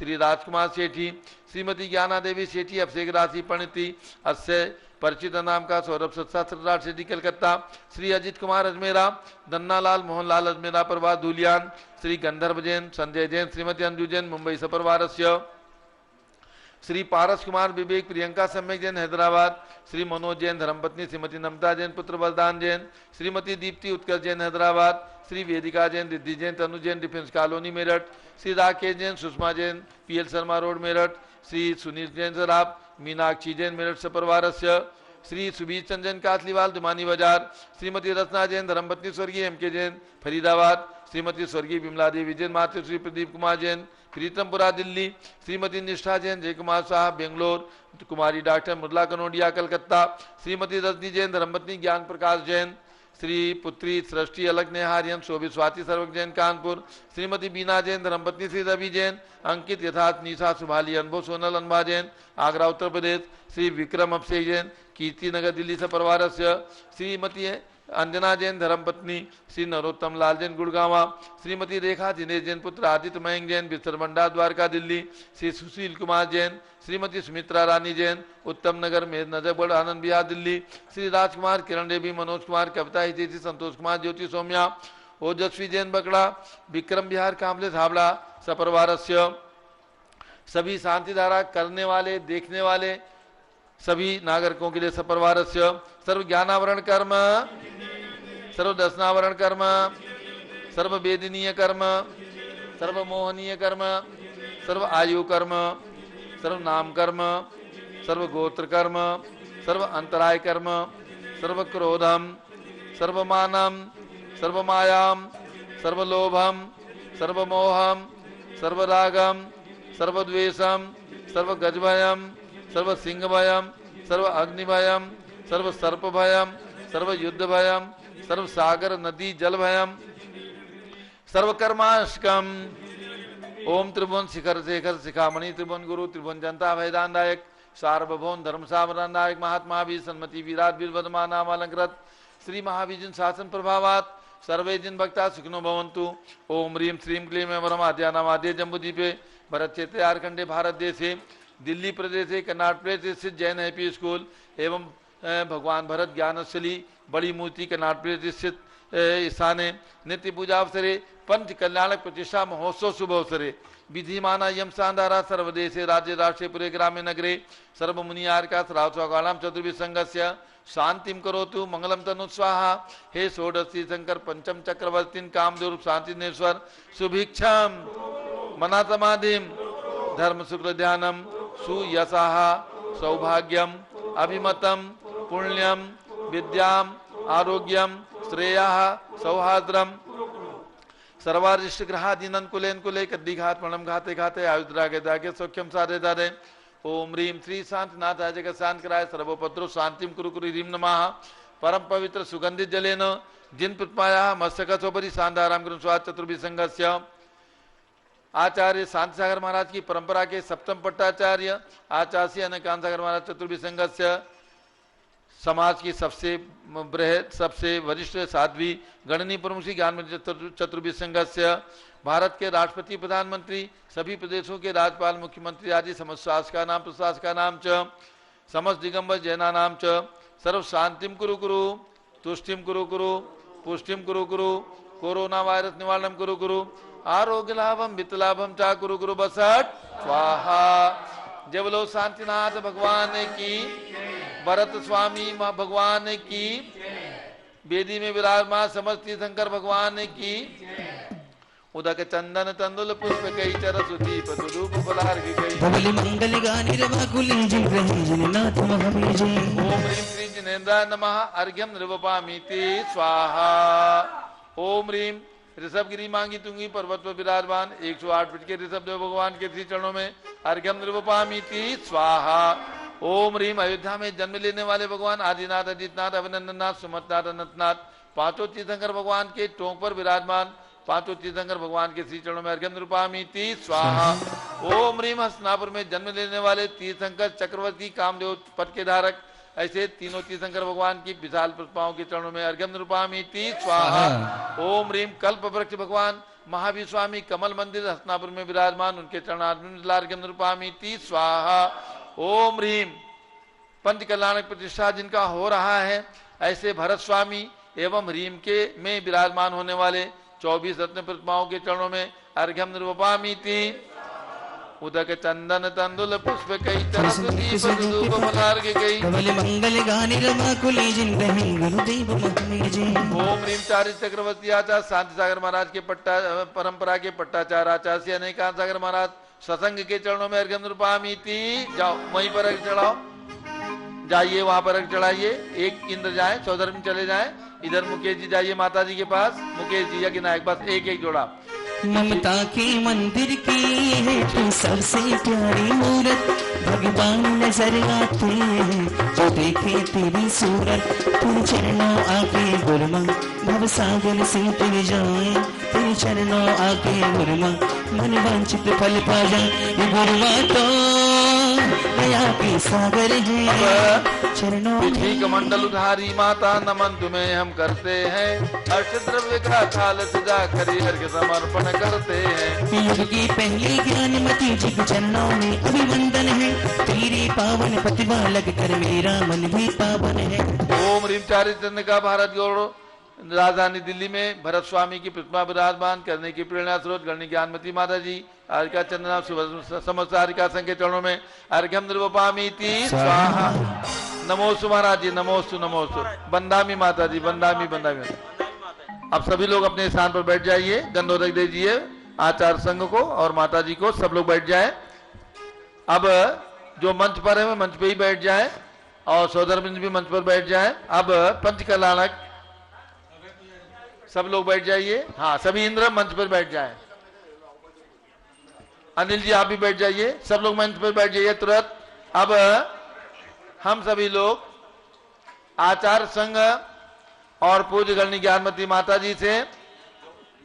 श्री राजकुमार सेठी, श्रीमती ज्ञाना देवी सेठी अभिषेक राशि परिणति अस्य परिचित नाम का सौरभ सत्सास्त्रराज सेठी कलकत्ता, श्री अजित कुमार अजमेरा, दन्नालाल मोहनलाल अजमेरा परिवार धूलियान, श्री गंधर्व जैन, संजय जैन, श्रीमती अंजू जैन मुंबई सपरिवारस्य, श्री पारस कुमार विवेक प्रियंका सम्यक जैन हैदराबाद, श्री मनोज जैन धर्मपत्नी श्रीमती नमता जैन पुत्र Baldan Jain, Shrimati Deepti Utkarsh Jain Hyderabad, Shri Vedika Jain, Riddhi Jain, Tanu Jain defence colony Meerut, Shri Rakesh Jain, Sushma Jain PL Sharma road Meerut, Shri Sunil Jain Saraf, Meenakshi Jain Meerut सपरिवारस्य, श्री सुबीर चंदन कासलीवाल दुमानी बाजार, श्रीमती रचना जैन धर्मपत्नी स्वर्गीय एमके जैन फरीदाबाद, श्रीमती स्वर्गीय विमला देवी जैन मातृ श्री प्रदीप कुमार जैन प्रीतमपुरा दिल्ली, श्रीमती निष्ठा जैन जयकुमार साहब बेंगलोर, कुमारी डॉक्टर मृदुला कनोडिया कलकत्ता, श्रीमती रजनी जैन धर्मपत्नी ज्ञान प्रकाश जैन, श्री पुत्री सृष्टि अलग नेहारियन शोभित स्वाति सर्वक जैन कानपुर, श्रीमती बीना जैन धर्मपत्नी श्री रवि जैन, अंकित यथार्थ निशा सुभाली अनुभव सोनल अनभा जैन आगरा उत्तर प्रदेश, श्री विक्रम अभिषेक जैन कीर्ति नगर दिल्ली से परिवारस्य, श्रीमती अंजना जैन धर्मपत्नी श्री नरोत्तम लाल जैन गुड़गावा, श्रीमती रेखा दिनेश जैन पुत्र आदित्य मयंक जैन बिस्तरबंडा द्वारका दिल्ली, श्री सुशील कुमार जैन, श्रीमती सुमित्रा रानी जैन उत्तम नगर में नजरगढ़ आनंद विहार दिल्ली, श्री राजकुमार किरण देवी मनोज कुमार कविता हितेशी संतोष कुमार ज्योति सौम्या ओजस्वी जैन बकड़ा विक्रम बिहार कामले धाबड़ा सपरिवारस्य, सभी शांति धारा करने वाले देखने वाले सभी नागरिकों के लिए सपरिवारस्य, सर्व ज्ञानावरण कर्म, सर्व दर्शनावरण कर्म, सर्व वेदनीय कर्म, सर्व मोहनीय कर्म, सर्व आयु कर्म, सर्व नाम कर्म, सर्व गोत्र कर्म, सर्व अंतराय कर्म, सर्व क्रोधम, सर्व मानम, सर्व मायाम, सर्व लोभम, सर्व मोहम, सर्व रागम, सर्व द्वेषम, सर्व गजभयम, सर्व सिंह भयम, सर्व अग्नि भयम, सर्व सर्प भयम, सर्व युद्ध भयम, सर्व सागर नदी जल भयम, सर्व कर्माष्टकम। ओम त्रिभुवन शिखर शेखर शिखामणि त्रिभुवन गुरु त्रिभुवन जनता भयदानदायक सार्वभौम धर्म सामरानदायक महात्मा भी सन्मति विराट वीरवदमा नाम अलंकृत श्री महावीर शासन प्रभावात सर्वे जिन भक्ता सुखिनो भवन्तु। ओम ह्रीं श्रीं क्लीं वरम आद्यानामाद्य जम्बूद्वीपे भरत क्षेत्रे झारखंडे भारत देशे दिल्ली प्रदेशे कर्नाटक प्रदेश स्थित जैन हैप्पी स्कूल एवं भगवान भरत ज्ञानस्थली बड़ी मूर्ति कर्नाटक प्रदेश स्थित स्थाने नित्य पूजा अवसरे पंच कल्याणक प्रतिष्ठा महोत्सव शुभ अवसरे विधिमाना यम शानदारा सर्वदेशे राज्य राष्ट्रे पुरे ग्रामे नगरे सर्व मुनियार्का श्रावस्वागाणाम चतुर्भि संघस्य शांतिम करोतु मंगलम तनु स्वाहा। हे षोडशी शंकर पंचम चक्रवर्तीन कामदेव शांतिनेश्वर सुभिक्षम मना समाधिम धर्म शुक्ल ध्यानम सुयशः सौभाग्यम अभिमतम पुण्यम विद्याम आरोग्यम श्रेयः सौहार्द्रम सर्वारिष्ट ग्रहादीनन कुलेन कुले कद्दिघात मणम घाते घाते आयुद्रागे दागे सौख्यम साधे दादे। ओम ह्रीं श्री शांतिनाथ जगत शांत कराय सर्वोपद्रो शांतिम कुरु कुरु ह्रीं नमः। परम पवित्र सुगंधित जलेन जिन पुष्पाया मस्तकोपरि शांताराम गुरु स्वाद चतुर्भि संघस्य आचार्य शांति सागर महाराज की परंपरा के सप्तम पट्टाचार्य आचार्य अनकांत सागर महाराज चतुर्भि संघस्य समाज की सबसे बृहद सबसे वरिष्ठ साध्वी गणनीय प्रमुख श्री ज्ञान चतुर्भि संघस्य भारत के राष्ट्रपति प्रधानमंत्री सभी प्रदेशों के राज्यपाल मुख्यमंत्री आदि समस्त शासका नाम प्रशासका नाम च समस्त दिगंबर जैना नाम च सर्व शांतिम कुरु कुरु तुष्टिम कुरु कुरु पुष्टिम कुरु कुरु कोरोना वायरस निवारणम कुरु कुरु आरोग्य लाभम वित्त लाभम चा कुरु कुरु बसट स्वाहा। जय बोलो शांतिनाथ भगवान की भरत स्वामी भगवान की वेदी में विराजमान समस्त शंकर भगवान की उदक चंदन तंदुल पुष्प कई चर सुदीप सुदूप फलार की गई भवली मंगल गानी रवाकुली जिन ग्रहे जिन नाथ महावीर। ओम ह्रीं श्री जिनेन्द्राय नमः अर्घ्यम नृवपामीति स्वाहा। ओम ह्रीं ऋषभगिरी मांगी तुंगी पर्वत पर विराजमान 108 फीट के ऋषभ देव भगवान के श्री चरणों में अर्घ्यम नृवपामीति स्वाहा। ओम ह्रीं अयोध्या में जन्म लेने वाले भगवान आदिनाथ अदितनाथ अभिनंदननाथ सुमतनाथ अनंतनाथ पांचों तीर्थंकर भगवान के टोंक पर विराजमान पांचों तीर्थंकर भगवान के श्री चरणों में अर्घ्यम नृवपामीति स्वाहा। ओम ह्रीं हस्तिनापुर में जन्म लेने वाले तीर्थंकर चक्रवर्ती कामदेव पद के धारक ऐसे तीनों तीर्थंकर भगवान की विशाल प्रतिमाओं के चरणों में अर्घ्यम नृवपामीति स्वाहा। ओम ह्रीं कल्प वृक्ष भगवान महावीर स्वामी कमल मंदिर हसनापुर में विराजमान, उनके चरणार्घ्यम निरूपयामि स्वाहा। ओम ह्रीम पंच कल्याणक प्रतिष्ठा जिनका हो रहा है, ऐसे भरत स्वामी एवं ह्रीम के में विराजमान होने वाले 24 रत्न प्रतिमाओं के चरणों में अर्घ्यम निरूपयामि। उदक चंदन तंदुल पुष्प कई तरस दीप धूप मलार्घ गई। कमल मंगल गानि रमाकुली जिन ग्रहे गुरुदेव महामेजे। ओम ह्रीम चार्य चक्रवर्ती आचार्य शांति सागर महाराज के परंपरा के पट्टाचार्य आचार्य श्री अनेकांत सागर महाराज सत्संग के चरणों में अर्घ्यम निरूपयामि। जाओ वहीं पर अर्घ्य चढ़ाओ, जाइए वहां पर अर्घ्य चढ़ाइए। एक इंद्र जाए, सौधर्म चले जाए। इधर मुकेश जी जाइए माता जी के पास, मुकेश जी या कि नायक, बस एक एक जोड़ा। ममता के मंदिर की है तू सबसे प्यारी मूरत, भगवान नजर आते हैं जो देखे तेरी सूरत। तेरे चरणों आके गुरमा भव सागर से तर जाए, तेरे चरणों आके गुरमा मन वांछित फल पा जाए। गुरुमा तो दया के सागर है, चरणों ठीक मंडल उधारी माता नमन तुम्हें हम करते हैं। हर्ष द्रव्य का थाल सजा कर अर्घ्य समर्पण करते हैं। युग की पहली ज्ञानमती जी के चरणों में अभिवंदन है, तेरी पावन प्रतिभा लग कर मेरा मन भी पावन है। ओम ह्रीम चार्य चंद्र का भारत गौरव राजधानी दिल्ली में भरत स्वामी की प्रतिमा विराजमान करने की प्रेरणा स्रोत गणनी ज्ञानमती माता जी हारिका चंद्रनाथ समस्त हारिका संघ के चरणों में अर्घ्यम निरूपयामि स्वाहा। नमोस्तु महाराज जी, नमोस्तु नमोस्तु। बंदामी माता जी, बंदामी बंदामी। अब सभी लोग अपने स्थान पर बैठ जाइए, गंधोदक दीजिए आचार्य संघ को और माता जी को, सब लोग बैठ जाए। अब जो मंच पर है वो मंच पे ही बैठ जाए और सौधर्मिंद भी मंच पर बैठ जाए। अब पंच कल्याणक सब लोग बैठ जाइए। हाँ, सभी इंद्र मंच पर बैठ जाए। अनिल जी आप भी बैठ जाइए, सब लोग मंच पर बैठ जाइए तुरंत। अब हम सभी लोग आचार्य संघ और पूज्य गणनी ज्ञानमती माता जी से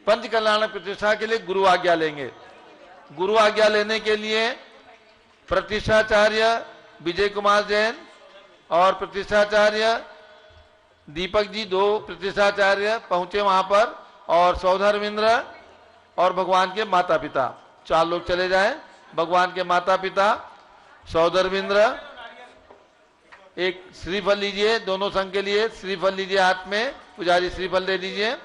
पंच कल्याण प्रतिष्ठा के लिए गुरु आज्ञा लेंगे। गुरु आज्ञा लेने के लिए प्रतिष्ठाचार्य विजय कुमार जैन और प्रतिष्ठाचार्य दीपक जी, दो प्रतिष्ठाचार्य पहुंचे वहां पर, और सौधर्मिंद्र और भगवान के माता पिता, 4 लोग चले जाएं। भगवान के माता पिता सौधर्मिंद्र, एक श्रीफल लीजिए दोनों संघ के लिए, श्रीफल लीजिए हाथ में, पुजारी श्रीफल दे दीजिए।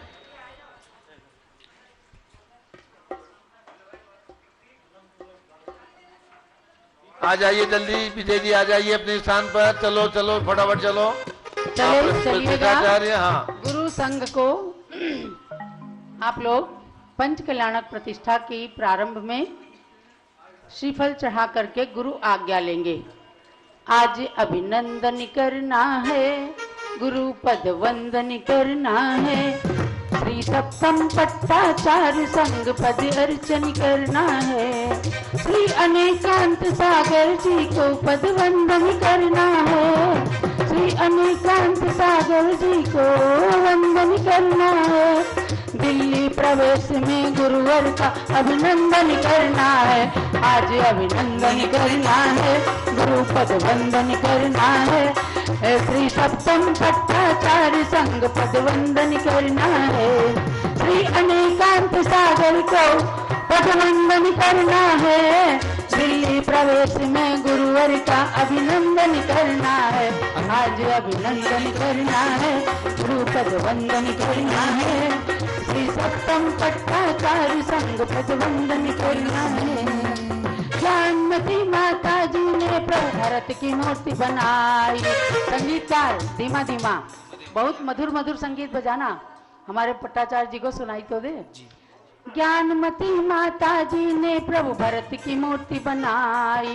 आ जाइए जल्दी, विजय जी आ जाइए अपने स्थान पर। चलो चलो फटाफट चलो। चलिएगा। हाँ, गुरु संघ को आप लोग पंच कल्याणक प्रतिष्ठा की प्रारंभ में श्रीफल चढ़ा करके गुरु आज्ञा लेंगे। आज अभिनंदन करना है, गुरु पद वंदन करना है, श्री सप्तम पट्टाचार्य संग पद अर्चन करना है, श्री अनेकांत सागर जी को पद वंदन करना है, श्री अनेकांत सागर जी को वंदन करना है। दिल्ली प्रवेश में गुरुवर का अभिनंदन करना है, आज अभिनंदन करना है, गुरु पद वंदन करना है, श्री सप्तम पट्टाचार्य संग पद वंदन करना है, श्री अनेकांत सागर को पद वंदन करना है। दिल्ली प्रवेश में गुरुवर का अभिनंदन करना है, आज अभिनंदन करना है, गुरु पद वंदन करना है, श्री सप्तम पट्टाचार्य संग पद वंदन करना है। ज्ञानमती माता जी ने प्रभु भरत की मूर्ति बनाई। संगीतकार धीमा धीमा, बहुत मधुर मधुर संगीत बजाना, हमारे पट्टाचार्य जी को सुनाई तो दे। ज्ञानमती माता जी ने प्रभु भरत की मूर्ति बनाई।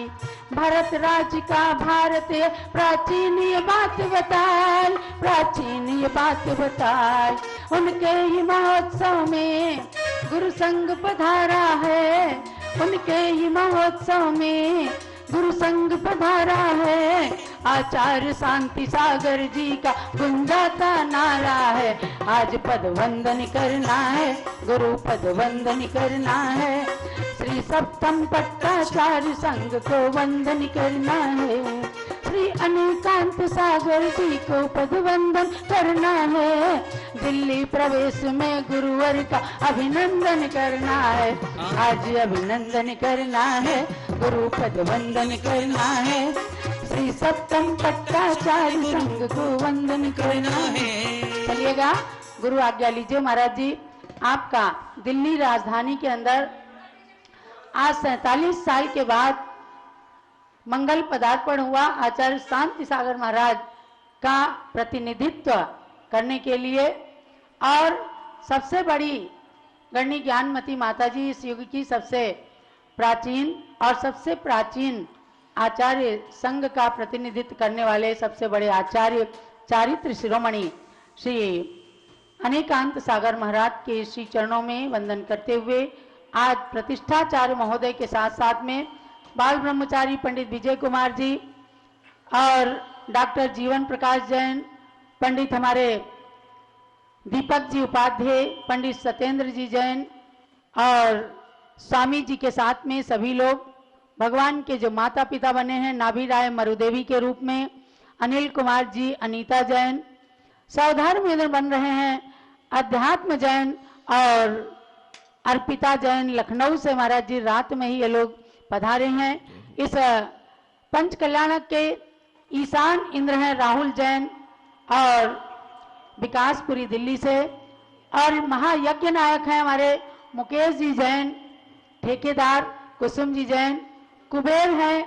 भरत राज्य का भारत प्राचीन ये बात बताए, प्राचीन ये बात बताए। उनके ही महोत्सव में गुरु संघ पधारा है, उनके ही महोत्सव में गुरु संघ पधारा है। आचार्य शांति सागर जी का गुंजाता नारा है, आज पद वंदन करना है, गुरु पद वंदन करना है, श्री सप्तम पट्टाचार्य संघ को वंदन करना है, श्री अनेकांत सागर जी को पदवंदन करना है। दिल्ली प्रवेश में गुरुवर का अभिनंदन करना है। आज अभिनंदन करना है, गुरु पदवंदन करना है। श्री सप्तम पट्टाचार्य संघ को वंदन करना है। चलिएगा, गुरु आज्ञा लीजिए। महाराज जी, आपका दिल्ली राजधानी के अंदर आज 47 साल के बाद मंगल पदार्पण हुआ। आचार्य शांति सागर महाराज का प्रतिनिधित्व करने के लिए, और सबसे बड़ी गणनी ज्ञानमती माताजी, इस युग की सबसे प्राचीन और सबसे प्राचीन आचार्य संघ का प्रतिनिधित्व करने वाले सबसे बड़े आचार्य चारित्र शिरोमणि श्री अनेकांत सागर महाराज के श्री चरणों में वंदन करते हुए आज प्रतिष्ठाचार्य महोदय के साथ साथ में बाल ब्रह्मचारी पंडित विजय कुमार जी और डॉक्टर जीवन प्रकाश जैन, पंडित हमारे दीपक जी उपाध्याय, पंडित सत्येंद्र जी जैन और स्वामी जी के साथ में सभी लोग भगवान के जो माता पिता बने हैं, नाभि राय मरुदेवी के रूप में अनिल कुमार जी, अनीता जैन, सौधर्मेंद्र बन रहे हैं अध्यात्म जैन और अर्पिता जैन। लखनऊ से महाराज जी रात में ही ये लोग पधारे हैं। इस पंच कल्याणक के ईशान इंद्र हैं राहुल जैन और विकासपुरी दिल्ली से, और महायज्ञ नायक हैं हमारे मुकेश जी जैन, ठेकेदार कुसुम जी जैन, कुबेर हैं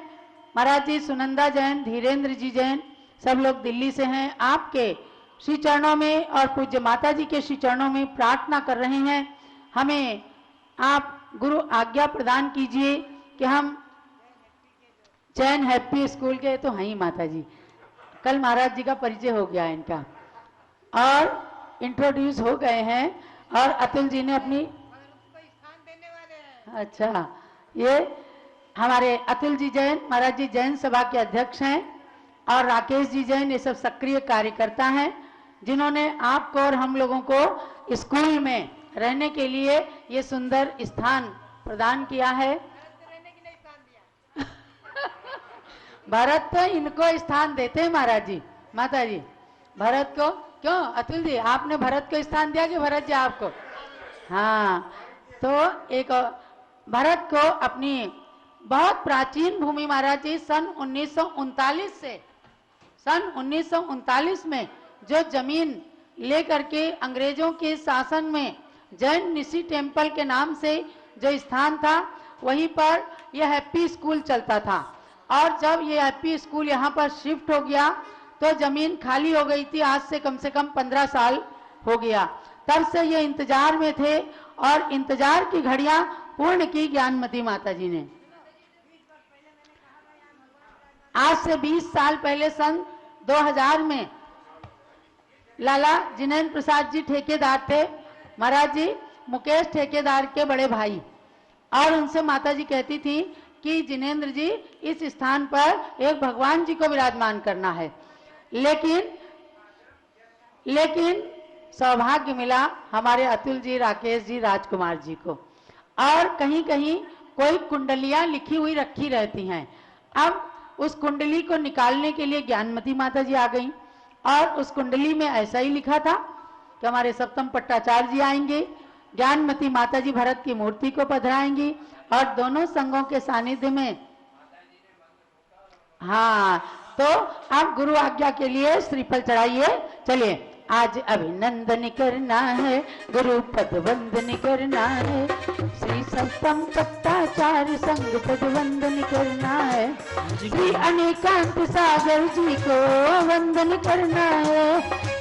महाराज जी सुनंदा जैन, धीरेन्द्र जी जैन, सब लोग दिल्ली से हैं। आपके श्री चरणों में और पूज्य माता जी के श्री चरणों में प्रार्थना कर रहे हैं, हमें आप गुरु आज्ञा प्रदान कीजिए कि हम जैन हैप्पी स्कूल के तो हैं ही माता जी, कल महाराज जी का परिचय हो गया इनका और इंट्रोड्यूस हो गए हैं, और अतुल जी ने अपनी अच्छा, ये हमारे अतुल जी जैन महाराज जी जैन सभा के अध्यक्ष हैं, और राकेश जी जैन, ये सब सक्रिय कार्यकर्ता हैं जिन्होंने आपको और हम लोगों को स्कूल में रहने के लिए ये सुंदर स्थान प्रदान किया है। भरत तो इनको स्थान देते हैं महाराज जी, माता जी भरत को क्यों? अतुल जी आपने भरत को स्थान दिया कि भरत जी आपको? हाँ, तो एक भरत को अपनी बहुत प्राचीन भूमि महाराज जी सन 1939 में जो जमीन लेकर के अंग्रेजों के शासन में जैन निशी टेम्पल के नाम से जो स्थान था, वहीं पर यह हैप्पी स्कूल चलता था। और जब ये हैप्पी स्कूल यहाँ पर शिफ्ट हो गया तो जमीन खाली हो गई थी, आज से कम 15 साल हो गया। तब से ये इंतजार में थे और इंतजार की घड़ियां पूर्ण की ज्ञानमती माता जी ने। आज से 20 साल पहले सन 2000 में लाला जिनेन्द्र प्रसाद जी ठेकेदार थे महाराज जी, मुकेश ठेकेदार के बड़े भाई, और उनसे माता जी कहती थी कि जिनेन्द्र जी इस स्थान पर एक भगवान जी को विराजमान करना है। लेकिन सौभाग्य मिला हमारे अतुल जी, राकेश जी, राजकुमार जी को, और कहीं कहीं कोई कुंडलियां लिखी हुई रखी रहती हैं। अब उस कुंडली को निकालने के लिए ज्ञानमती माता जी आ गई, और उस कुंडली में ऐसा ही लिखा था कि हमारे सप्तम पट्टाचार्य जी आएंगे, ज्ञानमती माता जी भरत की मूर्ति को पधराएंगी, और दोनों संघों के सानिध्य में। हाँ, तो आप गुरु आज्ञा के लिए श्रीफल चढ़ाइए। चलिए, आज अभिनंदन करना है, गुरु पद वंदन करना है, श्री सप्तम पट्टाचार्य संघ पद वंदन करना है, श्री अनेकांत सागर जी को वंदन करना है,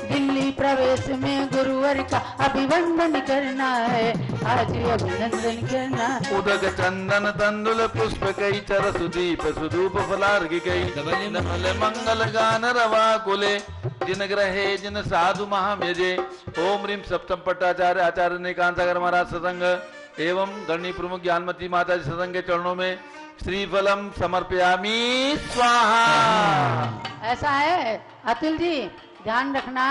दिल्ली प्रवेश में गुरुवर का अभिवंदन करना है, आज अभिनंदन करना है। उदक चंदन तंदुल पुष्प कई चर सुदीप सुधूप फलार्घि कई नमल मंगल गान रवा कुले जिन ग्रहे जिन साधु महाव्यजे। ओम ह्रीम सप्तम पट्टाचार्य आचार्य अनेकांत सागर महाराज सत्संग एवं गणनी प्रमुख ज्ञानमती माता जी सत्संग के चरणों में श्रीफलम समर्पयामि स्वाहा। ऐसा है अतुल जी, ध्यान रखना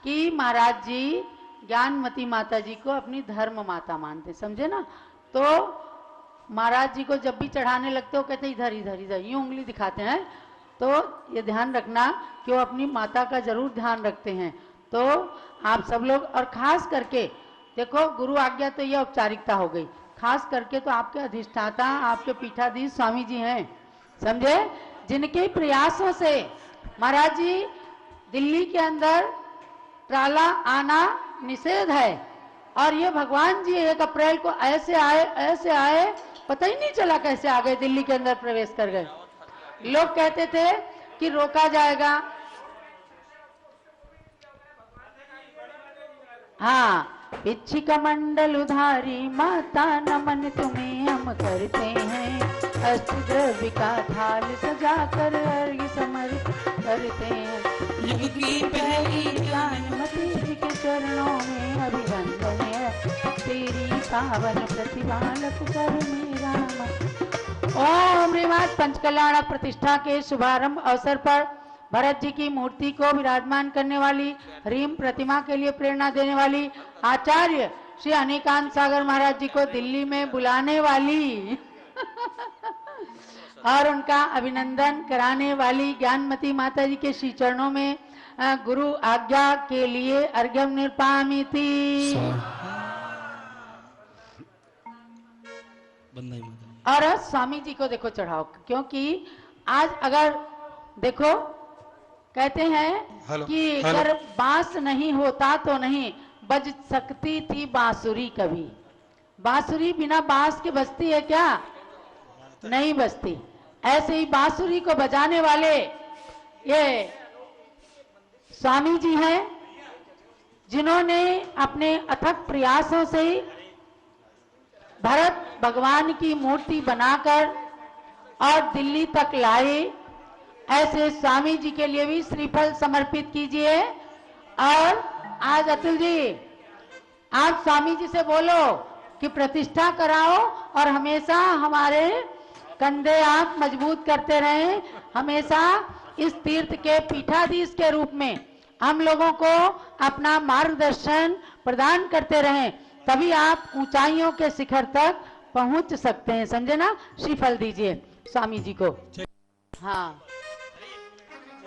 कि महाराज जी ज्ञानमती माता जी को अपनी धर्म माता मानते, समझे ना? तो महाराज जी को जब भी चढ़ाने लगते हो कहते इधर इधर इधर, यूं उंगली दिखाते हैं, तो ये ध्यान रखना कि वो अपनी माता का जरूर ध्यान रखते हैं। तो आप सब लोग, और खास करके देखो गुरु आज्ञा तो ये औपचारिकता हो गई, खास करके तो आपके अधिष्ठाता आपके पीठाधीश स्वामी जी हैं, समझे, जिनके प्रयासों से महाराज जी दिल्ली के अंदर ट्राला आना निषेध है, और ये भगवान जी 1 अप्रैल को ऐसे आए पता ही नहीं चला कैसे आ गए, दिल्ली के अंदर प्रवेश कर गए। लोग कहते थे कि रोका जाएगा, हाँ, पिच्छिका मंडल उधारी माता नमन तुम्हें हम करते हैं, अष्टद्रव्य का थाल सजा कर अर्घ्य समर्पित करते हैं। युग की पहली ज्ञानमती जी के चरणों में अभिवंदन है, तेरी पावन प्रतिभा लख कर मेरा मन। ओम श्रीमद् पंचकल्याण प्रतिष्ठा के शुभारंभ अवसर पर भरत जी की मूर्ति को विराजमान करने वाली, रीम प्रतिमा के लिए प्रेरणा देने वाली आचार्य श्री अनिकांत सागर महाराज जी को दिल्ली में बुलाने वाली और उनका अभिनंदन कराने वाली ज्ञानमती माता जी के श्री चरणों में गुरु आज्ञा के लिए अर्घ्यम निर्पामिति। और स्वामी जी को देखो चढ़ाओ, क्योंकि आज अगर देखो कहते हैं कि अगर बांस नहीं होता तो नहीं बज सकती थी बांसुरी कभी। बांसुरी बिना बांस के बजती है क्या? नहीं बजती। ऐसे ही बांसुरी को बजाने वाले ये स्वामी जी हैं, जिन्होंने अपने अथक प्रयासों से भरत भगवान की मूर्ति बनाकर और दिल्ली तक लाए। ऐसे स्वामी जी के लिए भी श्रीफल समर्पित कीजिए। और आज अतुल जी आप स्वामी जी से बोलो कि प्रतिष्ठा कराओ और हमेशा हमारे कंधे आप मजबूत करते रहें, हमेशा इस तीर्थ के पीठाधीश के रूप में हम लोगों को अपना मार्गदर्शन प्रदान करते रहें, तभी आप ऊंचाइयों के शिखर तक पहुंच सकते हैं। समझे ना? श्रीफल दीजिए स्वामी जी को। हाँ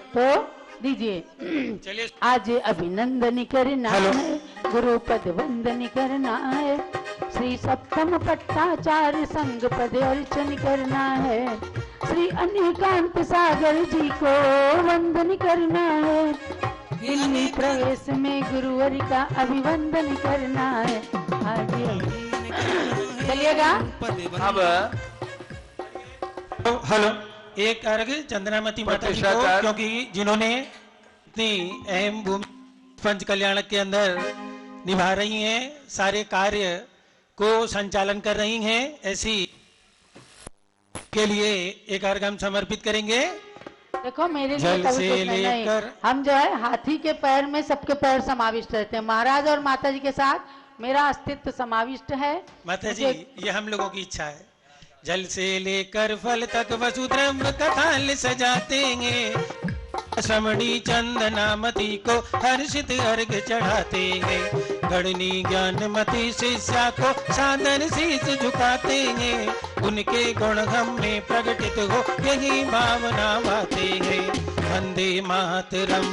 तो दीजिए। आज अभिनंदन करना है, गुरु पद वंदन करना है, श्री सप्तम पट्टाचार्य संग पद अर्चन करना है, श्री अनिकांत सागर जी को वंदन करना है, दिल्ली प्रवेश में गुरुवर का अभिवंदन करना है। चलिएगा अब हेलो, एक अर्घ चंद्रामती माता जी को, क्योंकि जिन्होंने इतनी अहम भूमि पंच कल्याण के अंदर निभा रही हैं, सारे कार्य को संचालन कर रही हैं, ऐसी के लिए एक अर्घ हम समर्पित करेंगे। देखो मेरे लिए कभी कुछ नहीं, हम जो है हाथी के पैर में सबके पैर समाविष्ट रहते हैं। महाराज और माता जी के साथ मेरा अस्तित्व समाविष्ट है। माता जी ये हम लोगों की इच्छा है, जल से लेकर फल तक वसुद्रव्य का थाल सजाते हैं, श्रमणी चंदनामती को हर्षित अर्घ चढ़ाते हैं, गणनी ज्ञानमती शिष्या को सादर शीश झुकाते हैं, उनके गुण हम में प्रकटित हो यही भावना बाते हैं। वंदे मातरम,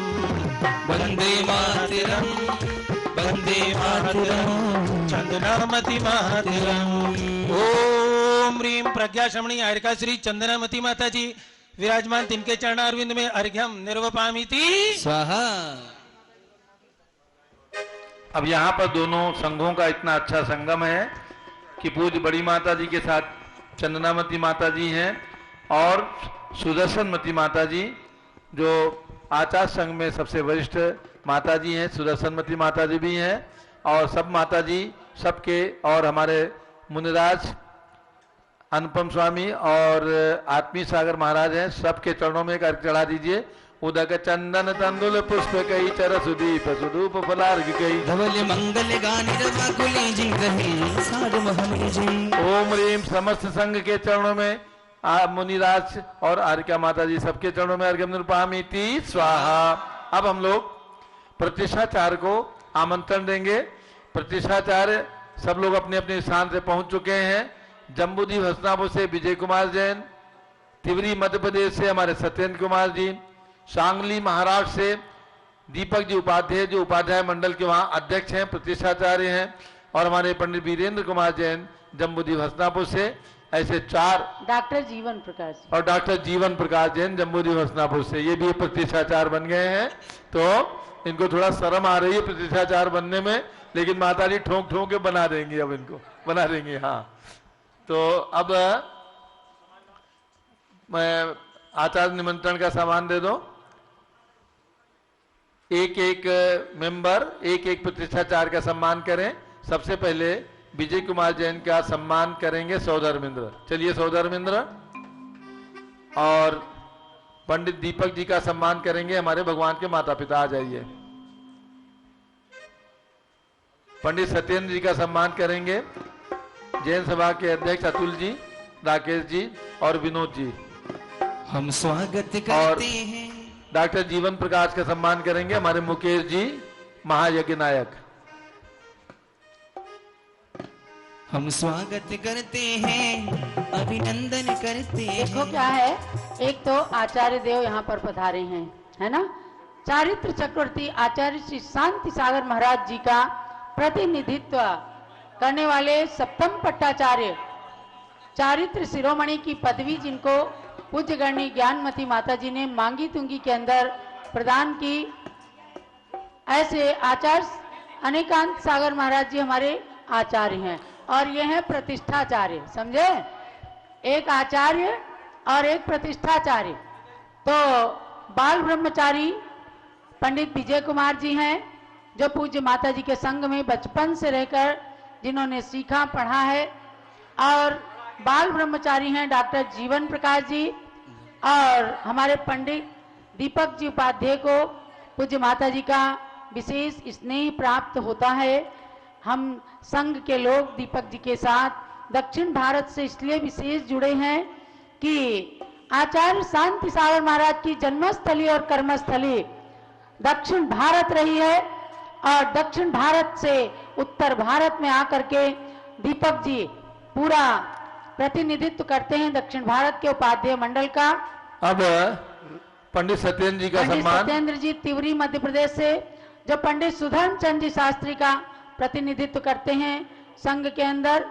वंदे मातरम, वंदे मातरम, चंदनामती मातरम। ओम ह्रीं प्रज्ञा श्रमणी आर्का श्री चंदनामती माता जी विराजमान, तिनके चरणारविंद में अर्घ्यम निर्वपामिति स्वाहा। अब यहाँ पर दोनों संघों का इतना अच्छा संगम है कि पूज्य बड़ी माता जी के साथ चंदनामती माता जी हैं और सुदर्शनमती माता जी जो आचार्य संघ में सबसे वरिष्ठ माता जी हैं, सुदर्शनमती माता जी भी हैं, और सब माता जी सबके, और हमारे मुनिराज अनुपम स्वामी और आत्मीय सागर महाराज हैं, सबके चरणों में एक अर्घ चढ़ा दीजिए। उदक चंदन तंदुल पुष्प कई चर सुदीप सुदूप फलार्घ कई धवल मंगल गानी रवाकुले जी रहे सार महमी जी। ओम रीम समस्त संघ के चरणों में मुनिराज और आर्या माता जी सबके चरणों में अर्घ्यम निरूपयामि स्वाहा। अब हम लोग प्रतिष्ठाचार्य को आमंत्रण देंगे। प्रतिष्ठाचार्य सब लोग अपने अपने स्थान से पहुंच चुके हैं। जम्बूद्वीप हसनापुर से विजय कुमार जैन, तिवरी मध्य प्रदेश से हमारे सत्येंद्र कुमार जी, सांगली महाराष्ट्र से दीपक जी उपाध्याय जो उपाध्याय मंडल के वहाँ अध्यक्ष हैं, प्रतिष्ठाचार्य हैं, और हमारे पंडित वीरेंद्र कुमार जैन जम्बूद्वीप हसनापुर से। ऐसे 4 डॉक्टर जीवन प्रकाश और डॉक्टर जीवन प्रकाश जैन जम्बूद्वीप हसनापुर से, ये भी प्रतिष्ठाचार्य बन गए हैं। तो इनको थोड़ा शर्म आ रही है प्रतिष्ठाचार्य बनने में, लेकिन माता जी ठोक ठोक के बना देंगी, अब इनको बना देंगे। हाँ, तो अब मैं आचार्य निमंत्रण का सामान दे दो। एक एक मेंबर एक एक प्रतिष्ठाचार्य का सम्मान करें। सबसे पहले विजय कुमार जैन का सम्मान करेंगे सौधर्मेंद्र। चलिए सौधर्मेंद्र। और पंडित दीपक जी का सम्मान करेंगे हमारे भगवान के माता पिता। आ जाइए। पंडित सत्येंद्र जी का सम्मान करेंगे जैन सभा के अध्यक्ष अतुल जी, राकेश जी और विनोद जी। हम स्वागत करते हैं। डॉक्टर जीवन प्रकाश का सम्मान करेंगे हमारे मुकेश जी, महायज्ञ नायक। हम स्वागत करते हैं, अभिनंदन करते हैं। देखो क्या है, एक तो आचार्य देव यहाँ पर पधारे हैं, है ना। चारित्र चक्रवर्ती आचार्य श्री शांति सागर महाराज जी का प्रतिनिधित्व करने वाले सप्तम पट्टाचार्य, चारित्र शिरोमणि की पदवी जिनको पूज्य गणी ज्ञानमती माता जी ने मांगी तुंगी के अंदर प्रदान की, ऐसे आचार्य अनेकांत सागर महाराज जी हमारे आचार्य हैं। और ये है प्रतिष्ठाचार्य, समझे, एक आचार्य और एक प्रतिष्ठाचार्य। तो बाल ब्रह्मचारी पंडित विजय कुमार जी हैं, जो पूज्य माता जी के संग में बचपन से रहकर जिन्होंने सीखा पढ़ा है। और बाल ब्रह्मचारी हैं डॉक्टर जीवन प्रकाश जी, और हमारे पंडित दीपक जी उपाध्याय को पूज्य माता जी का विशेष स्नेह प्राप्त होता है। हम संघ के लोग दीपक जी के साथ दक्षिण भारत से इसलिए विशेष जुड़े हैं कि आचार्य शांति सागर महाराज की जन्मस्थली और कर्मस्थली दक्षिण भारत रही है, और दक्षिण भारत से उत्तर भारत में आकर के दीपक जी पूरा प्रतिनिधित्व करते हैं दक्षिण भारत के उपाध्याय मंडल का। अब पंडित सत्येंद्र जी का पंडित सम्मान। सत्येंद्र जी तिवरी मध्य प्रदेश से, जो पंडित सुधर्म चंद जी शास्त्री का प्रतिनिधित्व करते हैं संघ के अंदर।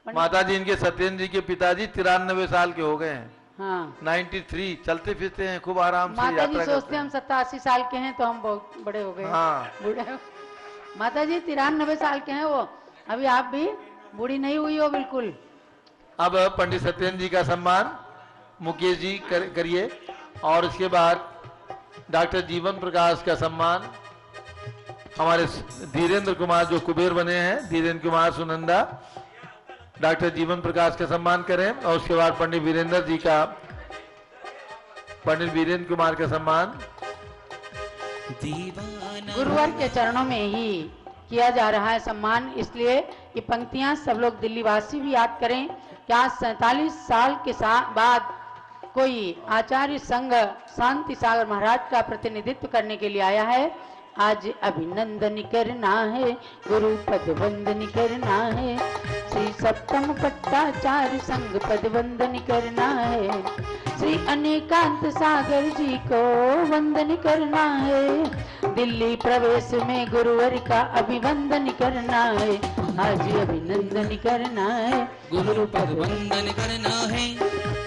माता जी इनके सत्येंद्र जी के पिताजी 93 साल के हो गए हैं। हाँ, 93, चलते फिरते हैं खूब आराम से, माता जी यात्रा सोचते करते हैं हम 87 साल के हैं तो हम बहुत बड़े हो गए। हाँ। बूढ़े माता जी 93 साल के हैं वो, अभी आप भी बूढ़ी नहीं हुई हो बिल्कुल। अब पंडित सत्येंद्र जी का सम्मान मुकेश जी करिए, और इसके बाद डॉक्टर जीवन प्रकाश का सम्मान हमारे धीरेन्द्र कुमार जो कुबेर बने हैं, धीरेन्द्र कुमार सुनंदा, डॉक्टर जीवन प्रकाश का सम्मान करें। और उसके बाद पंडित वीरेंद्र जी का, पंडित वीरेंद्र कुमार का सम्मान गुरुवर के चरणों में ही किया जा रहा है सम्मान। इसलिए ये पंक्तियां सब लोग दिल्ली वासी भी याद करें कि आज 47 साल के बाद कोई आचार्य संघ शांति सागर महाराज का प्रतिनिधित्व करने के लिए आया है। आज अभिनंदन करना है, गुरु पद वंदन करना है, श्री सप्तम पट्टाचार्य संघ पद वंदन करना है, श्री अनेकांत सागर जी को वंदन करना है, दिल्ली प्रवेश में गुरुवर का अभिवंदन करना है। आज अभिनंदन करना है, गुरु पद वंदन करना है,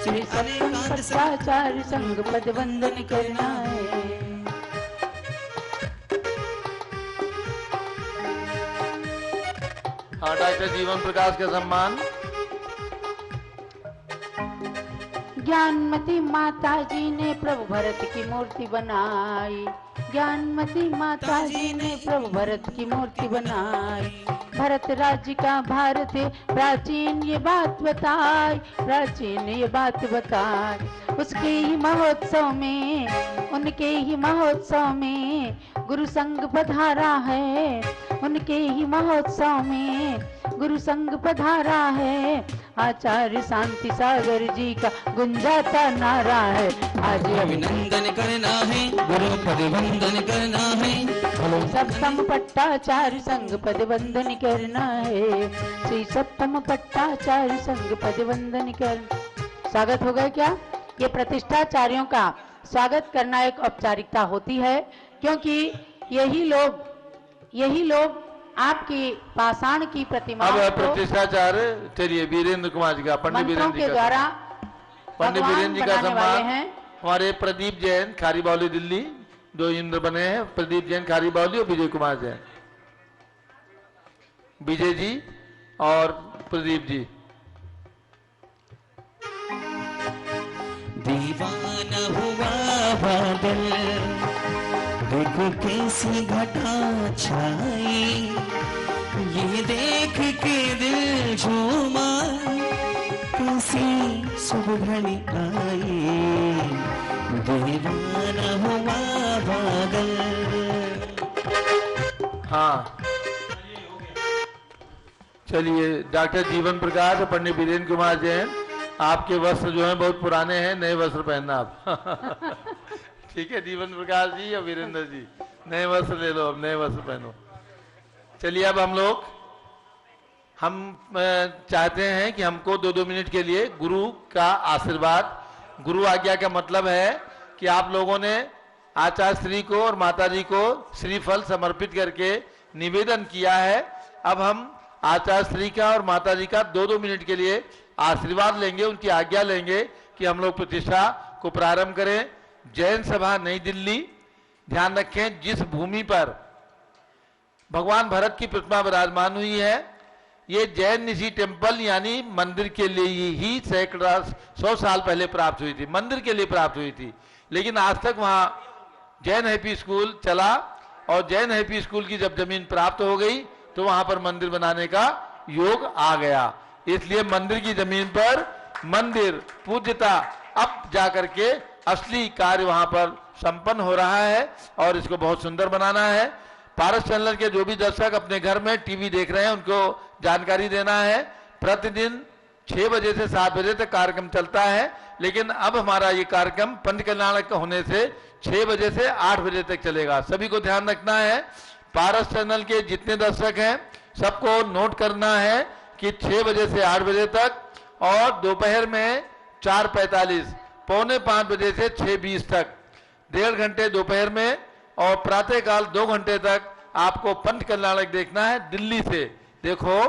श्री सप्तम पट्टाचार्य संघ पद वंदन करना है। हाँ, डॉक्टर जीवन प्रकाश का सम्मान ज्ञानमती माता जी ने प्रभु भरत की मूर्ति बनाई, ज्ञानमती माता जी ने प्रभु भरत की मूर्ति बनाई, भरत राज्य का भारत प्राचीन ये बात बताई, प्राचीन ये बात बताई। उसके ही महोत्सव में, उनके ही महोत्सव में गुरु संघ पधारा है, उनके ही महोत्सव में गुरु संघ पधारा है। आचार्य शांति सागर जी का गुंजाता नारा है। आज अभिनंदन करना है, गुरु पद वंदन करना है, सप्तम पट्टाचार्य संघ पद वंदन करना है, श्री सप्तम पट्टाचार्य संघ पद वंदन कर, स्वागत हो गया क्या? ये प्रतिष्ठाचार्यों का स्वागत करना एक औपचारिकता होती है, क्योंकि यही लोग आपकी पाषाण की प्रतिमाओं अब को प्रतिष्ठाचार्य चलिए वीरेंद्र कुमार जी का, पंडित मंत्रों वीरेंद्र जी के का, द्वारा पंडित भगवान वीरेंद्र जी का बनाने वाले सम्मान। हैं। हमारे प्रदीप जैन खारी बावली दिल्ली, 2 इंद्र बने हैं, प्रदीप जैन खारी बावली और विजय कुमार जैन, विजय जी और प्रदीप जी। दीवाना हुआ बादल, देखो कैसी घटा छाई, ये देख के दिल झूमा, कैसी सुबह आई, दीवाना हुआ बादल। हाँ चलिए, डॉक्टर जीवन प्रकाश और पंडित वीरेंद्र कुमार जैन, आपके वस्त्र जो हैं बहुत पुराने हैं, नए वस्त्र पहनना आप। ठीक है जीवन प्रकाश जी और वीरेंद्र जी, नए वस्त्र ले लो, अब नए वस्त्र पहनो। चलिए अब हम चाहते हैं कि हमको 2-2 मिनट के लिए गुरु का आशीर्वाद, गुरु आज्ञा का मतलब है कि आप लोगों ने आचार्य श्री को और माता जी को श्रीफल समर्पित करके निवेदन किया है। अब हम आचार्य श्री का और माता जी का 2-2 मिनट के लिए आशीर्वाद लेंगे, उनकी आज्ञा लेंगे कि हम लोग प्रतिष्ठा को प्रारंभ करें। जैन सभा नई दिल्ली, ध्यान रखें जिस भूमि पर भगवान भरत की प्रतिमा विराजमान हुई है, ये जैन निशी टेम्पल यानी मंदिर के लिए ही सैकड़ा 100 साल पहले प्राप्त हुई थी, मंदिर के लिए प्राप्त हुई थी। लेकिन आज तक वहां जैन हैप्पी स्कूल चला और जैन हैप्पी स्कूल की जब जमीन प्राप्त हो गई तो वहां पर मंदिर बनाने का योग आ गया। इसलिए मंदिर की जमीन पर मंदिर पूज्यता अब जाकर के असली कार्य वहां पर संपन्न हो रहा है और इसको बहुत सुंदर बनाना है। पारस चैनल के जो भी दर्शक अपने घर में टीवी देख रहे हैं उनको जानकारी देना है, प्रतिदिन 6 बजे से 7 बजे तक कार्यक्रम चलता है, लेकिन अब हमारा ये कार्यक्रम पंच कल्याणक का होने से 6 बजे से 8 बजे तक चलेगा। सभी को ध्यान रखना है, पारस चैनल के जितने दर्शक हैं सबको नोट करना है कि 6 बजे से 8 बजे तक और दोपहर में 4:45, पौने 5 बजे से 6:20 तक 1.5 घंटे दोपहर में और प्रातःकाल 2 घंटे तक आपको पंच कल्याणक देखना है दिल्ली से। देखो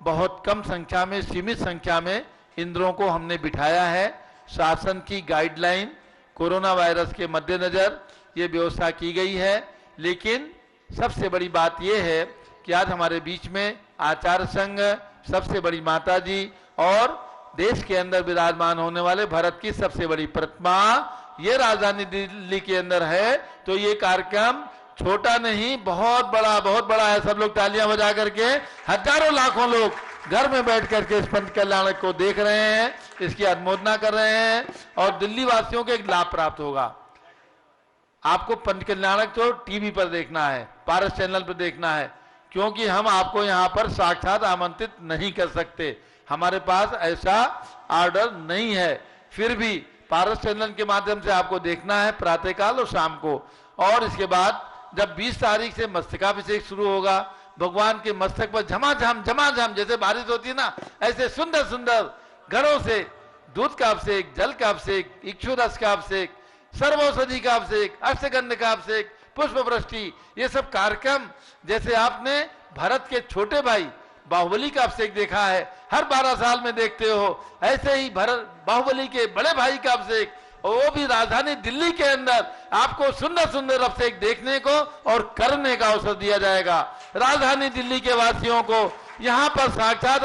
बहुत कम संख्या में, सीमित संख्या में इंद्रों को हमने बिठाया है। शासन की गाइडलाइन, कोरोना वायरस के मद्देनजर ये व्यवस्था की गई है, लेकिन सबसे बड़ी बात यह है कि आज हमारे बीच में आचार्य संघ, सबसे बड़ी माता जी और देश के अंदर विराजमान होने वाले भरत की सबसे बड़ी प्रतिमा ये राजधानी दिल्ली के अंदर है। तो ये कार्यक्रम छोटा नहीं, बहुत बड़ा है। सब लोग तालियां बजा करके, हजारों लाखों लोग घर में बैठ करके इस पंच कल्याणक को देख रहे हैं, इसकी अनुमोदना कर रहे हैं और दिल्ली वासियों को एक लाभ प्राप्त होगा। आपको पंच कल्याणक तो टीवी पर देखना है, पारस चैनल पर देखना है, क्योंकि हम आपको यहाँ पर साक्षात आमंत्रित नहीं कर सकते, हमारे पास ऐसा ऑर्डर नहीं है। फिर भी पारस चैनल के माध्यम से आपको देखना है प्रातःकाल और शाम को। और इसके बाद जब 20 तारीख से मस्तकाभिषेक शुरू होगा, भगवान के मस्तक पर झमाझम जैसे बारिश होती है ना, ऐसे सुंदर सुंदर घड़ों से दूध का अभिषेक, जल का अभिषेक, इक्षु रस का अभिषेक, सर्वौषधि का अभिषेक, अष्टगंध का अभिषेक, पुष्प वृष्टि, ये सब कार्यक्रम जैसे आपने भरत के छोटे भाई बाहुबली का अभिषेक देखा है, हर 12 साल में देखते हो, ऐसे ही भरत बाहुबली के बड़े भाई का अभिषेक, वो भी राजधानी दिल्ली के अंदर आपको सुंदर सुंदर अभिषेक देखने को और करने का अवसर दिया जाएगा। राजधानी दिल्ली के वासियों को यहाँ पर साक्षात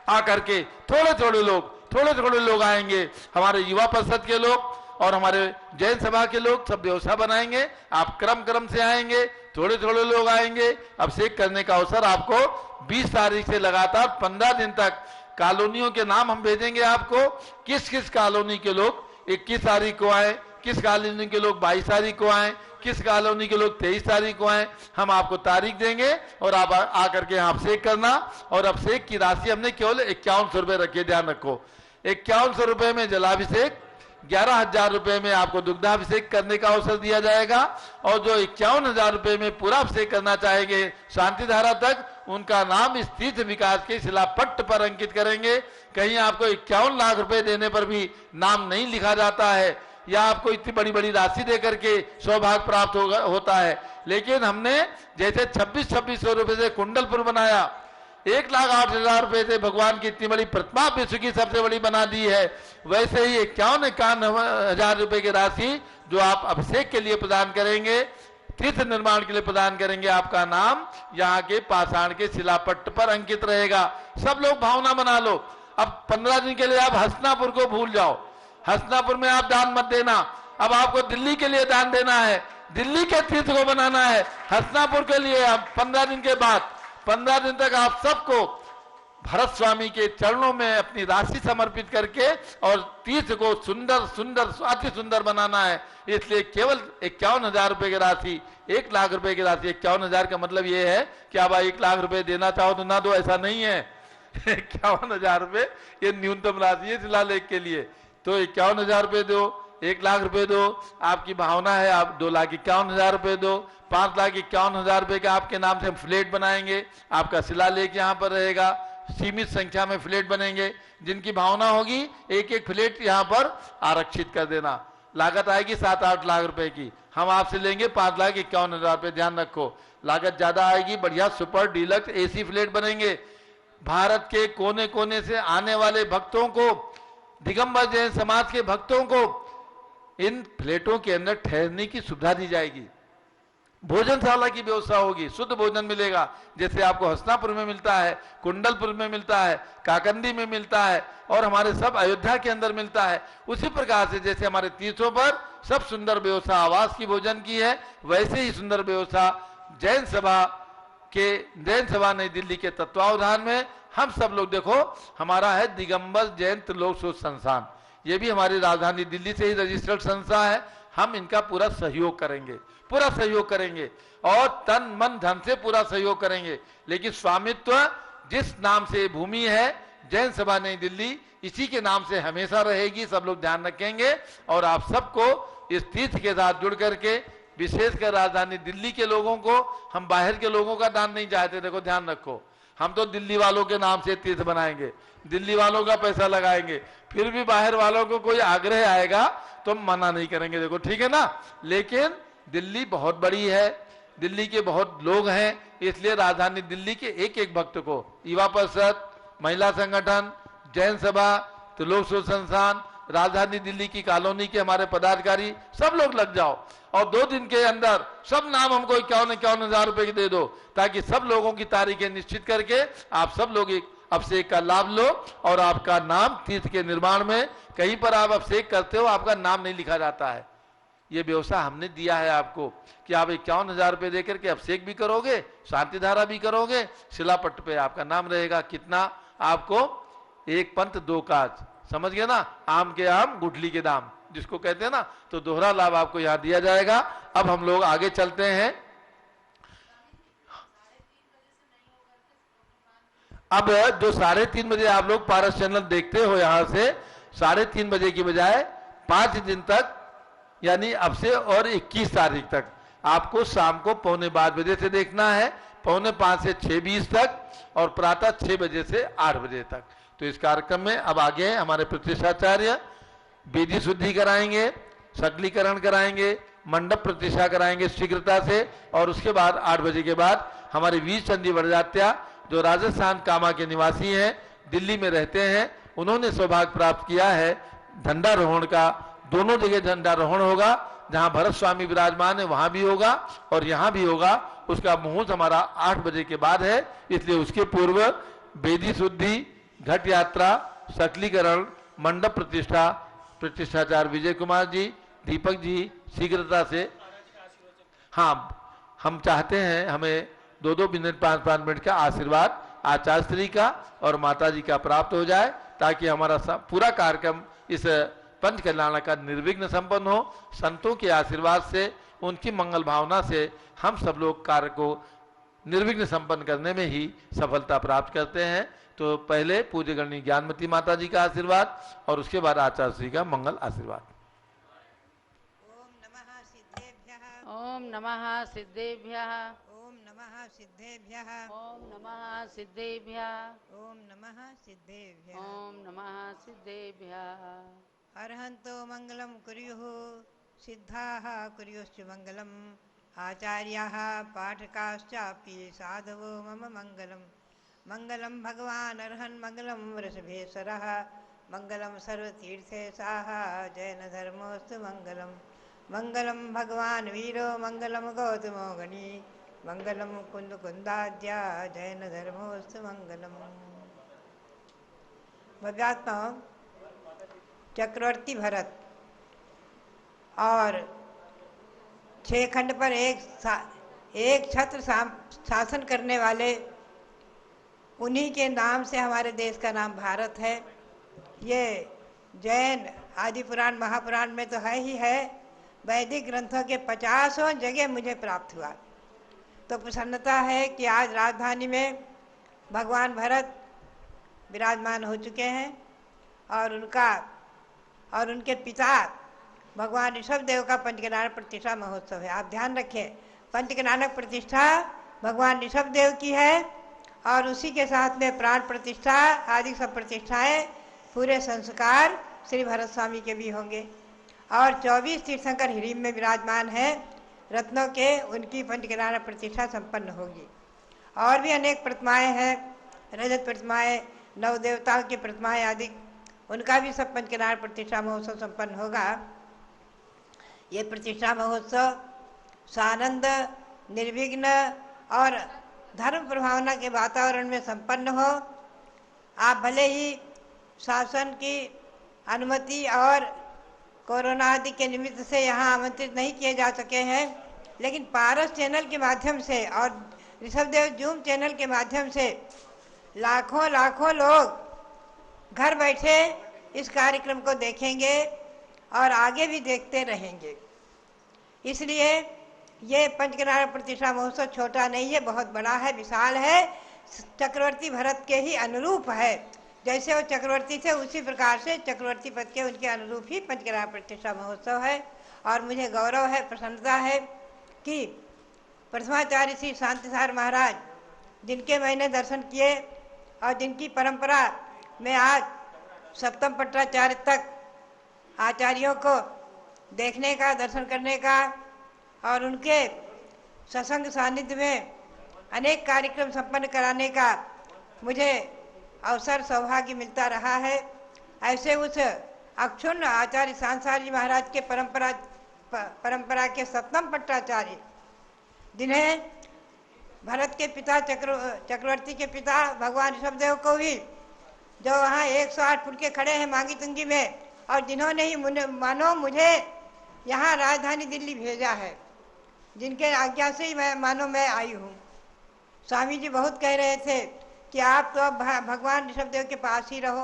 आकर के थोड़े थोड़े लोग आएंगे। हमारे युवा परिषद के लोग और हमारे जैन सभा के लोग सब व्यवस्था बनाएंगे, आप क्रम से आएंगे, थोड़े लोग आएंगे। अभिषेक करने का अवसर आपको 20 तारीख से लगातार 15 दिन तक, कॉलोनियों के नाम हम भेजेंगे आपको, किस किस कॉलोनी के लोग 21 तारीख को आए, किस कॉलोनी के लोग 22 तारीख को आए, किस कॉलोनी के लोग 23 तारीख को आए, हम आपको तारीख देंगे और आप आकर के यहाँ अभिषेक करना। और अभिषेक की राशि हमने केवल 5100 रुपए रखी, ध्यान रखो, 5100 रुपए में जलाभिषेक, 11,000 रुपए में आपको दुग्धाभिषेक करने का अवसर दिया जाएगा और जो 51,000 रुपए में पूरा अभिषेक करना चाहेंगे शांति धारा तक, उनका नाम इस तीर्थ विकास के शिलापट्ट पर अंकित करेंगे। कहीं आपको 51 लाख रुपए देने पर भी नाम नहीं लिखा जाता है, या आपको इतनी बड़ी बड़ी राशि देकर के सौभाग्य प्राप्त होता है। लेकिन हमने जैसे 2600 रुपए से कुंडलपुर बनाया, 1,08,000 रुपए से भगवान की इतनी बड़ी प्रतिमा विश्व की सबसे बड़ी बना दी है, वैसे ही 51,51,000 रुपए की राशि जो आप अभिषेक के लिए प्रदान करेंगे, तीर्थ निर्माण के लिए प्रदान करेंगे, आपका नाम यहाँ के पाषाण के शिलापट्ट पर अंकित रहेगा। सब लोग भावना बना लो। अब 15 दिन के लिए आप हसनापुर को भूल जाओ, हसनापुर में आप दान मत देना। अब आपको दिल्ली के लिए दान देना है, दिल्ली के तीर्थ को बनाना है। हसनापुर के लिए आप 15 दिन के बाद 15 दिन तक आप सबको भरत स्वामी के चरणों में अपनी राशि समर्पित करके और तीर्थ को सुंदर सुंदर अति सुंदर बनाना है। इसलिए केवल 51,000 रुपए की राशि, 1 लाख रुपए की राशि, 51,000 का मतलब ये है कि आप 1 लाख रुपए देना चाहो तो ना दो, ऐसा नहीं है। 51,000 रुपए ये न्यूनतम राशि है शिलालेख के लिए। तो 51,000 रुपए दो, 1 लाख रुपए दो, आपकी भावना है आप 2,51,000 रुपए दो, 5,51,000 रुपए का आपके नाम से हम फ्लैट बनाएंगे। आपका शिलालेख यहाँ पर रहेगा, सीमित संख्या में फ्लैट बनेंगे। जिनकी भावना होगी एक एक फ्लैट यहाँ पर आरक्षित कर देना। लागत आएगी 7-8 लाख रुपए की, हम आपसे लेंगे 5,51,000 रुपए। ध्यान रखो, लागत ज्यादा आएगी, बढ़िया सुपर डीलक्स एसी फ्लैट बनेंगे। भारत के कोने कोने से आने वाले भक्तों को, दिगंबर जैन समाज के भक्तों को इन फ्लैटों के अंदर ठहरने की सुविधा दी जाएगी। भोजनशाला की व्यवस्था होगी, शुद्ध भोजन मिलेगा, जैसे आपको हसनापुर में मिलता है, कुंडलपुर में मिलता है, काकंदी में मिलता है और हमारे सब अयोध्या के अंदर मिलता है। उसी प्रकार से जैसे हमारे तीर्थों पर सब सुंदर व्यवस्था आवास की भोजन की है, वैसे ही सुंदर व्यवस्था जैन सभा नई दिल्ली के तत्वावधान में हम सब लोग, देखो हमारा है दिगंबर जैन त्रिलोक शोध संस्थान, ये भी हमारी राजधानी दिल्ली से ही रजिस्टर्ड संस्था है। हम इनका पूरा सहयोग करेंगे, पूरा सहयोग करेंगे और तन मन धन से पूरा सहयोग करेंगे। लेकिन स्वामित्व जिस नाम से भूमि है जैन सभा नई दिल्ली, इसी के नाम से हमेशा रहेगी। सब लोग ध्यान रखेंगे और आप सबको इस तीर्थ के साथ जुड़ करके, विशेषकर राजधानी दिल्ली के लोगों को, हम बाहर के लोगों का दान नहीं चाहते। देखो ध्यान रखो, हम तो दिल्ली वालों के नाम से तीर्थ बनाएंगे, दिल्ली वालों का पैसा लगाएंगे, फिर भी बाहर वालों को कोई आग्रह आएगा तो हम मना नहीं करेंगे। देखो ठीक है ना, लेकिन दिल्ली बहुत बड़ी है, दिल्ली के बहुत लोग हैं, इसलिए राजधानी दिल्ली के एक एक भक्त को युवा परिषद, महिला संगठन, जैन सभा, त्रिलोक शोध संस्थान, राजधानी दिल्ली की कॉलोनी के हमारे पदाधिकारी सब लोग लग जाओ और 2 दिन के अंदर सब नाम हमको 51,000 रुपए की दे दो, ताकि सब लोगों की तारीखें निश्चित करके आप सब लोग एक अभिषेक का लाभ लो और आपका नाम तीर्थ के निर्माण में, कहीं पर आप अभिषेक करते हो आपका नाम नहीं लिखा जाता है। ये व्यवस्था हमने दिया है आपको कि आप 51,000 रुपए देकर के अभिषेक भी करोगे, शांति धारा भी करोगे, शिलापट्ट पे आपका नाम रहेगा। कितना आपको? 1 पंथ 2 काज, समझ गए ना, आम के आम गुठली के दाम जिसको कहते हैं ना, तो दोहरा लाभ आपको यहाँ दिया जाएगा। अब हम लोग आगे चलते हैं। अब जो 3:30 बजे आप लोग पारस चैनल देखते हो, यहाँ से 3:30 बजे की बजाय 5 दिन तक, यानी अब से और 21 तारीख तक आपको शाम को 4:45 बजे से देखना है, 4:45 से 6:20 तक और प्रातः 6 बजे से 8 बजे तक। तो इस कार्यक्रम में अब आगे हमारे प्रतिष्ठाचार्य वेदी शुद्धि कराएंगे, सकलीकरण कराएंगे, मंडप प्रतिष्ठा कराएंगे शीघ्रता से, और उसके बाद 8 बजे के बाद हमारे वीर चंदी वरजात्या जो राजस्थान कामा के निवासी हैं, दिल्ली में रहते हैं, उन्होंने सौभाग्य प्राप्त किया है झंडारोहण का। दोनों जगह झंडारोहण होगा, जहां भरत स्वामी विराजमान है वहां भी होगा और यहां भी होगा। उसका मुहूर्त हमारा 8 बजे के बाद है, इसलिए उसके पूर्व वेदी शुद्धि, घट यात्रा, सकलीकरण, मंडप प्रतिष्ठा, प्रतिष्ठाचार्य विजय कुमार जी, दीपक जी शीघ्रता से, हाँ हम चाहते हैं हमें 2-2 मिनट 5-5 मिनट का आशीर्वाद आचार्य श्री का और माता जी का प्राप्त हो जाए, ताकि हमारा पूरा कार्यक्रम इस पंच कल्याण का निर्विघ्न संपन्न हो। संतों के आशीर्वाद से, उनकी मंगल भावना से हम सब लोग कार्य को निर्विघ्न संपन्न करने में ही सफलता प्राप्त करते हैं। तो पहले पूज्य गणनी ज्ञानमती माता जी का आशीर्वाद और उसके बाद आचार्य श्री का मंगल आशीर्वाद। ओम नमः सिद्धेभ्यः। ओम नमः सिद्धेभ्यः ओम नमः सिद्धेभ्यः ओम नमः सिद्धेभ्यः ओम नमः सिद्धेभ्यः अर्हन्तो मंगलम कुर्युः सिद्धाः कुर्युश्च मंगलम आचार्याः पाठकाश्चापि साधवो मम मंगलम मंगलम भगवान अर्हन् मंगलम वृषभेश्वरः मंगलम सर्वतीर्थेशाः जैन धर्मोऽस्तु मंगलम मंगलम भगवान वीरो मंगलम गौतमो गणी मंगलम कुंद कुंदाद्या जैन धर्मोऽस्तु मंगलम। भव्यात्माओं, चक्रवर्ती भरत और 6 खंड पर एक छत्र शासन करने वाले, उन्हीं के नाम से हमारे देश का नाम भारत है। ये जैन आदि पुराण महापुराण में तो है ही है, वैदिक ग्रंथों के 50 जगह मुझे प्राप्त हुआ। तो प्रसन्नता है कि आज राजधानी में भगवान भरत विराजमान हो चुके हैं और उनके पिता भगवान ऋषभ देव का पंचकनानक प्रतिष्ठा महोत्सव है। आप ध्यान रखें, पंचकनानक प्रतिष्ठा भगवान ऋषभ देव की है और उसी के साथ में प्राण प्रतिष्ठा आदि सब प्रतिष्ठाएं, पूरे संस्कार श्री भरत स्वामी के भी होंगे। और 24 तीर्थंकर हिरीम में विराजमान है रत्नों के, उनकी पंचकनानक प्रतिष्ठा संपन्न होगी। और भी अनेक प्रतिमाएं हैं, रजत प्रतिमाएं, नव देवताओं की प्रतिमाएं आदि, उनका भी सब पंचकनानक प्रतिष्ठा महोत्सव संपन्न होगा। ये प्रतिष्ठा महोत्सव सानंद, निर्विघ्न और धर्म प्रभावना के वातावरण में संपन्न हो। आप भले ही शासन की अनुमति और कोरोना आदि के निमित्त से यहाँ आमंत्रित नहीं किए जा सके हैं, लेकिन पारस चैनल के माध्यम से और ऋषभदेव जूम चैनल के माध्यम से लाखों लोग घर बैठे इस कार्यक्रम को देखेंगे और आगे भी देखते रहेंगे। इसलिए ये पंचकनानक प्रतिष्ठा महोत्सव छोटा नहीं है, बहुत बड़ा है, विशाल है, चक्रवर्ती भरत के ही अनुरूप है। जैसे वो चक्रवर्ती थे उसी प्रकार से चक्रवर्ती पद के उनके अनुरूप ही पंचकनानक प्रतिष्ठा महोत्सव है। और मुझे गौरव है, प्रसन्नता है कि प्रथमाचार्य श्री शांतिसार महाराज, जिनके मैंने दर्शन किए और जिनकी परंपरा में आज सप्तम पट्टाचार्य तक आचार्यों को देखने का, दर्शन करने का और उनके सत्संग सानिध्य में अनेक कार्यक्रम संपन्न कराने का मुझे अवसर सौभाग्य मिलता रहा है। ऐसे उस अक्षुण्ण आचार्य शांतिसार जी महाराज के परंपरा के सप्तम पट्टाचार्य, जिन्हें भरत के पिता चक्रवर्ती के पिता भगवान ऋषभदेव को भी, जो वहाँ 108 फुट के खड़े हैं मांगी तुंगी में, और जिन्होंने ही मानो मुझे यहाँ राजधानी दिल्ली भेजा है, जिनके आज्ञा से ही मैं आई हूँ। स्वामी जी बहुत कह रहे थे कि आप तो अब भगवान ऋषभदेव के पास ही रहो,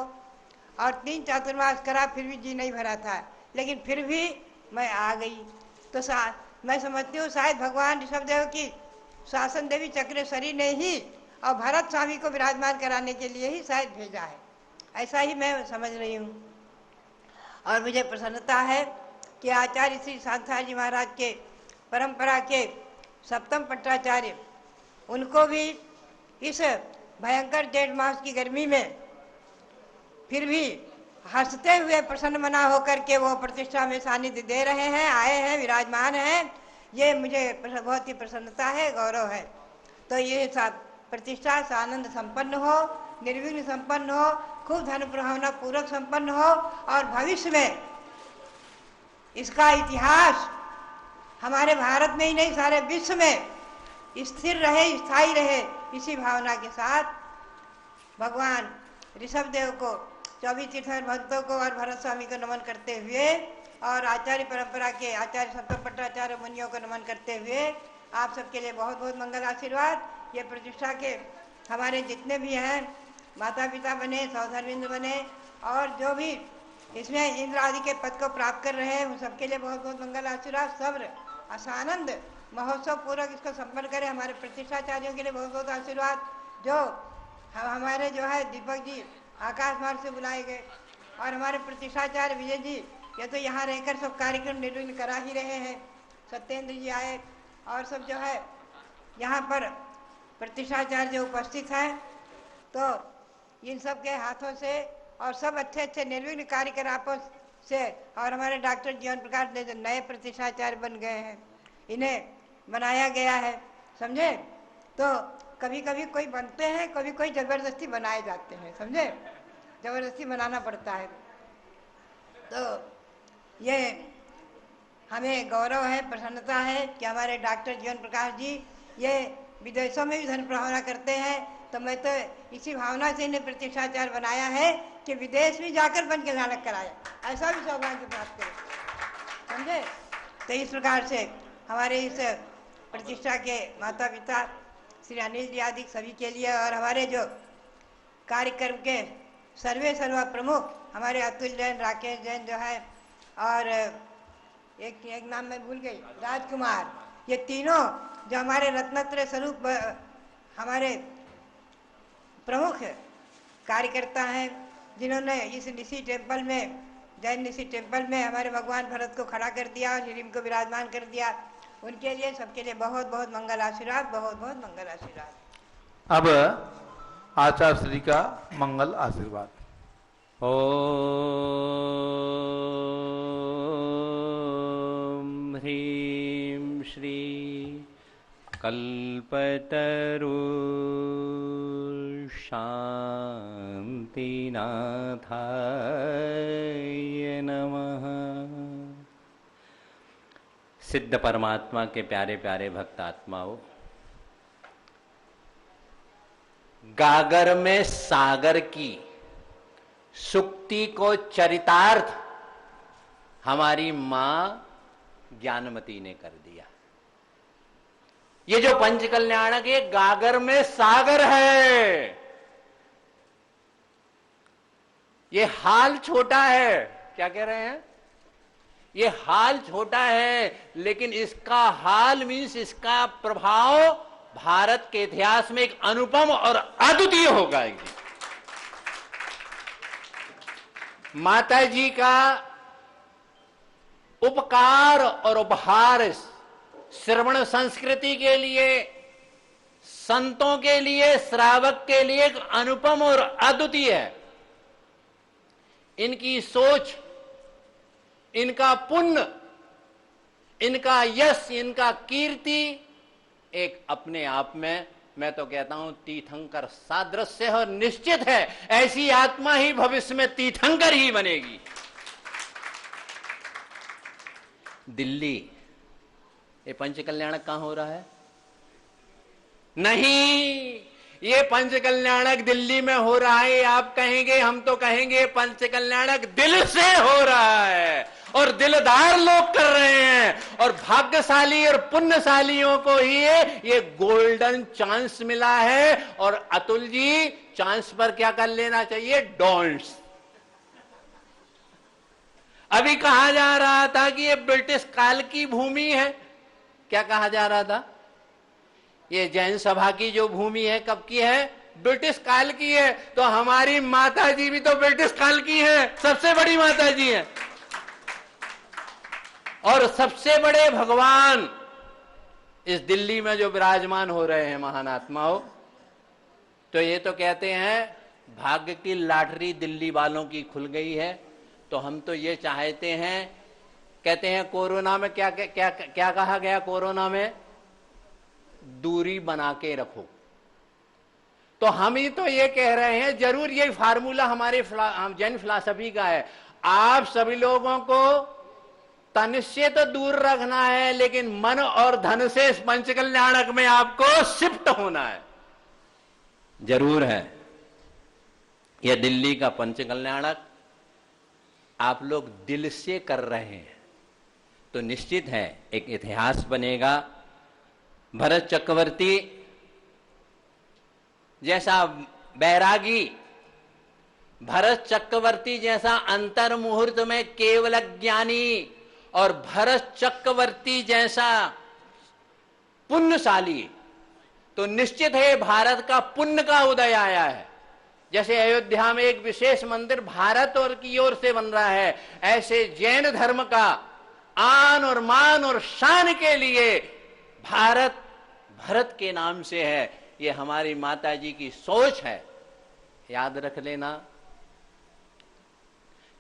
और 3 चातुर्मास करा फिर भी जी नहीं भरा था, लेकिन फिर भी मैं आ गई। तो मैं समझती हूँ शायद भगवान ऋषभदेव की शासन देवी चक्रेश्वरी ने ही और भरत स्वामी को विराजमान कराने के लिए ही शायद भेजा है, ऐसा ही मैं समझ रही हूँ। और मुझे प्रसन्नता है कि आचार्य श्री शांतिसार जी महाराज के परंपरा के सप्तम पट्टाचार्य, उनको भी इस भयंकर जेठ मास की गर्मी में फिर भी हंसते हुए प्रसन्न मना होकर के वो प्रतिष्ठा में सानिध्य दे रहे हैं, आए हैं, विराजमान हैं। ये मुझे बहुत ही प्रसन्नता है, गौरव है। तो ये प्रतिष्ठा आनंद संपन्न हो, निर्विघ्न संपन्न हो, खूब धन प्रभावना पूर्वक संपन्न हो, और भविष्य में इसका इतिहास हमारे भारत में ही नहीं सारे विश्व में स्थिर रहे, स्थायी रहे। इसी भावना के साथ भगवान ऋषभदेव को, 24 तीर्थंकर भक्तों को और भरत स्वामी को नमन करते हुए, और आचार्य परंपरा के आचार्य सप्तम पट्टाचार्य मुनियों को नमन करते हुए आप सबके लिए बहुत बहुत मंगल आशीर्वाद। ये प्रतिष्ठा के हमारे जितने भी हैं, माता पिता बने, सौधर्मिंद बने, और जो भी इसमें इंद्र आदि के पद को प्राप्त कर रहे हैं, उन सबके लिए बहुत बहुत मंगल आशीर्वाद। सब्र आसानंद महोत्सव पूर्वक इसको संपन्न करें। हमारे प्रतिष्ठाचार्यों के लिए बहुत बहुत आशीर्वाद। जो हमारे जो है दीपक जी आकाश मार्ग से बुलाए गए, और हमारे प्रतिष्ठाचार्य विजय जी, ये तो यहाँ रहकर सब कार्यक्रम निर्विघ्न करा ही रहे हैं। सत्येंद्र जी आए और सब जो है यहाँ पर प्रतिष्ठाचार्य उपस्थित है, तो इन सब के हाथों से और सब अच्छे अच्छे निर्विघ्न कार्यकलापों से, और हमारे डॉक्टर जीवन प्रकाश ने जो नए प्रतिष्ठाचार्य बन गए हैं, इन्हें बनाया गया है, समझे। तो कभी कभी कोई बनते हैं, कभी कोई जबरदस्ती बनाए जाते हैं, समझे, जबरदस्ती बनाना पड़ता है। तो ये हमें गौरव है, प्रसन्नता है कि हमारे डॉक्टर जीवन प्रकाश जी ये विदेशों में भी धन प्रभावना करते हैं। तो मैं तो इसी भावना से इन्हें प्रतिष्ठाचार्य बनाया है कि विदेश भी जाकर बन के नाटक कराया, ऐसा भी सौभाग्य प्राप्त करें, समझे। तो इस प्रकार से हमारे इस प्रतिष्ठा के माता पिता श्री अनिल जी आदि सभी के लिए, और हमारे जो कार्यक्रम के सर्वा प्रमुख हमारे अतुल जैन, राकेश जैन जो है, और एक नाम मैं भूल गई, राजकुमार, ये तीनों जो हमारे रत्नत्रय स्वरूप हमारे प्रमुख कार्यकर्ता हैं, जिन्होंने इस निशी टेम्पल में, जैन निशी टेम्पल में हमारे भगवान भरत को खड़ा कर दिया और श्रीम को विराजमान कर दिया, उनके लिए सबके लिए बहुत बहुत मंगल आशीर्वाद, बहुत बहुत मंगल आशीर्वाद। अब आचार्य श्री का मंगल आशीर्वाद। ओम ह्रीं श्री कल्पतरु शांतिनाथाय नमः। सिद्ध परमात्मा के प्यारे प्यारे भक्त आत्माओं, गागर में सागर की सुक्ति को चरितार्थ हमारी मां ज्ञानमती ने कर दिया। ये जो पंचकल्याणक ये गागर में सागर है, ये हाल छोटा है। क्या कह रहे हैं? ये हाल छोटा है, लेकिन इसका हाल मीन्स इसका प्रभाव भारत के इतिहास में एक अनुपम और अद्वितीय होगा। माता जी का उपकार और उपहार श्रवण संस्कृति के लिए, संतों के लिए, श्रावक के लिए एक अनुपम और अद्वितीय है। इनकी सोच, इनका पुण्य, इनका यश, इनका कीर्ति एक अपने आप में, मैं तो कहता हूं, तीर्थंकर सादृश्य और निश्चित है। ऐसी आत्मा ही भविष्य में तीर्थंकर ही बनेगी। दिल्ली, ये पंचकल्याणक कहां हो रहा है? नहीं, ये पंचकल्याणक दिल्ली में हो रहा है। आप कहेंगे, हम तो कहेंगे पंचकल्याणक दिल से हो रहा है, और दिलदार लोग कर रहे हैं, और भाग्यशाली और पुण्यशालियों को ही ये गोल्डन चांस मिला है। और अतुल जी, चांस पर क्या कर लेना चाहिए? डॉन्ट्स। अभी कहा जा रहा था कि ये ब्रिटिश काल की भूमि है। क्या कहा जा रहा था? ये जैन सभा की जो भूमि है, कब की है? ब्रिटिश काल की है। तो हमारी माता जी भी तो ब्रिटिश काल की है, सबसे बड़ी माता जी है। और सबसे बड़े भगवान इस दिल्ली में जो विराजमान हो रहे हैं महान आत्माओं, तो ये तो कहते हैं भाग्य की लॉटरी दिल्ली वालों की खुल गई है। तो हम तो ये चाहते हैं, कहते हैं कोरोना में क्या क्या क्या कहा गया? कोरोना में दूरी बना के रखो। तो हम ही तो ये कह रहे हैं, जरूर ये फार्मूला हमारे जैन फिलॉसफी का है। आप सभी लोगों को तन से तो दूर रखना है, लेकिन मन और धन से इस पंचकल्याणक में आपको शिफ्ट होना है। जरूर है। यह दिल्ली का पंचकल्याणक आप लोग दिल से कर रहे हैं तो निश्चित है एक इतिहास बनेगा। भरत चक्रवर्ती जैसा बैरागी, भरत चक्रवर्ती जैसा अंतर मुहूर्त में केवल ज्ञानी, और भरत चक्रवर्ती जैसा पुण्यशाली, तो निश्चित है भारत का पुण्य का उदय आया है। जैसे अयोध्या में एक विशेष मंदिर भारत और की ओर से बन रहा है, ऐसे जैन धर्म का आन और मान और शान के लिए भारत भरत के नाम से है। ये हमारी माता जी की सोच है, याद रख लेना।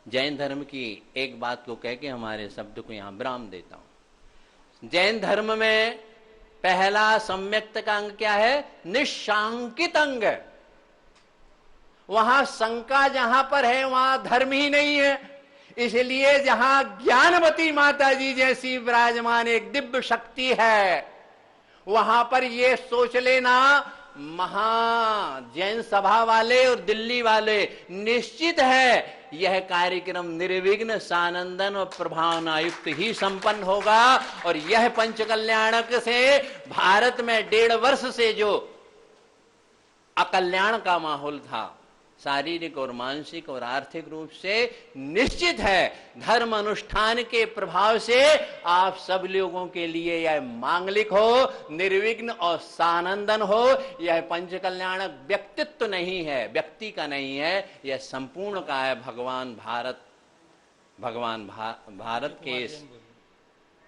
जैन धर्म की एक बात को कह के हमारे शब्द को यहां विराम देता हूं। जैन धर्म में पहला सम्यक्त का अंग क्या है? निशांकित अंग। वहां शंका जहां पर है वहां धर्म ही नहीं है। इसलिए जहां ज्ञानवती माता जी जैसी विराजमान एक दिव्य शक्ति है, वहां पर ये सोच लेना, महा जैन सभा वाले और दिल्ली वाले निश्चित है यह कार्यक्रम निर्विघ्न, सानंदन और प्रभावनायुक्त ही संपन्न होगा। और यह पंचकल्याणक से भारत में 1.5 वर्ष से जो अकल्याण का माहौल था, शारीरिक और मानसिक और आर्थिक रूप से, निश्चित है धर्म अनुष्ठान के प्रभाव से आप सब लोगों के लिए यह मांगलिक हो, निर्विघ्न और सानंदन हो। यह पंचकल्याणक व्यक्तित्व नहीं है, व्यक्ति का नहीं है, यह संपूर्ण का है। भारत के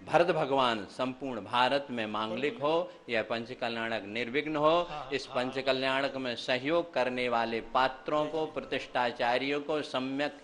भरत भगवान संपूर्ण भारत में मांगलिक हो, यह पंचकल्याणक निर्विघ्न हो। इस पंचकल्याणक में सहयोग करने वाले पात्रों को, प्रतिष्ठाचार्यों को, सम्यक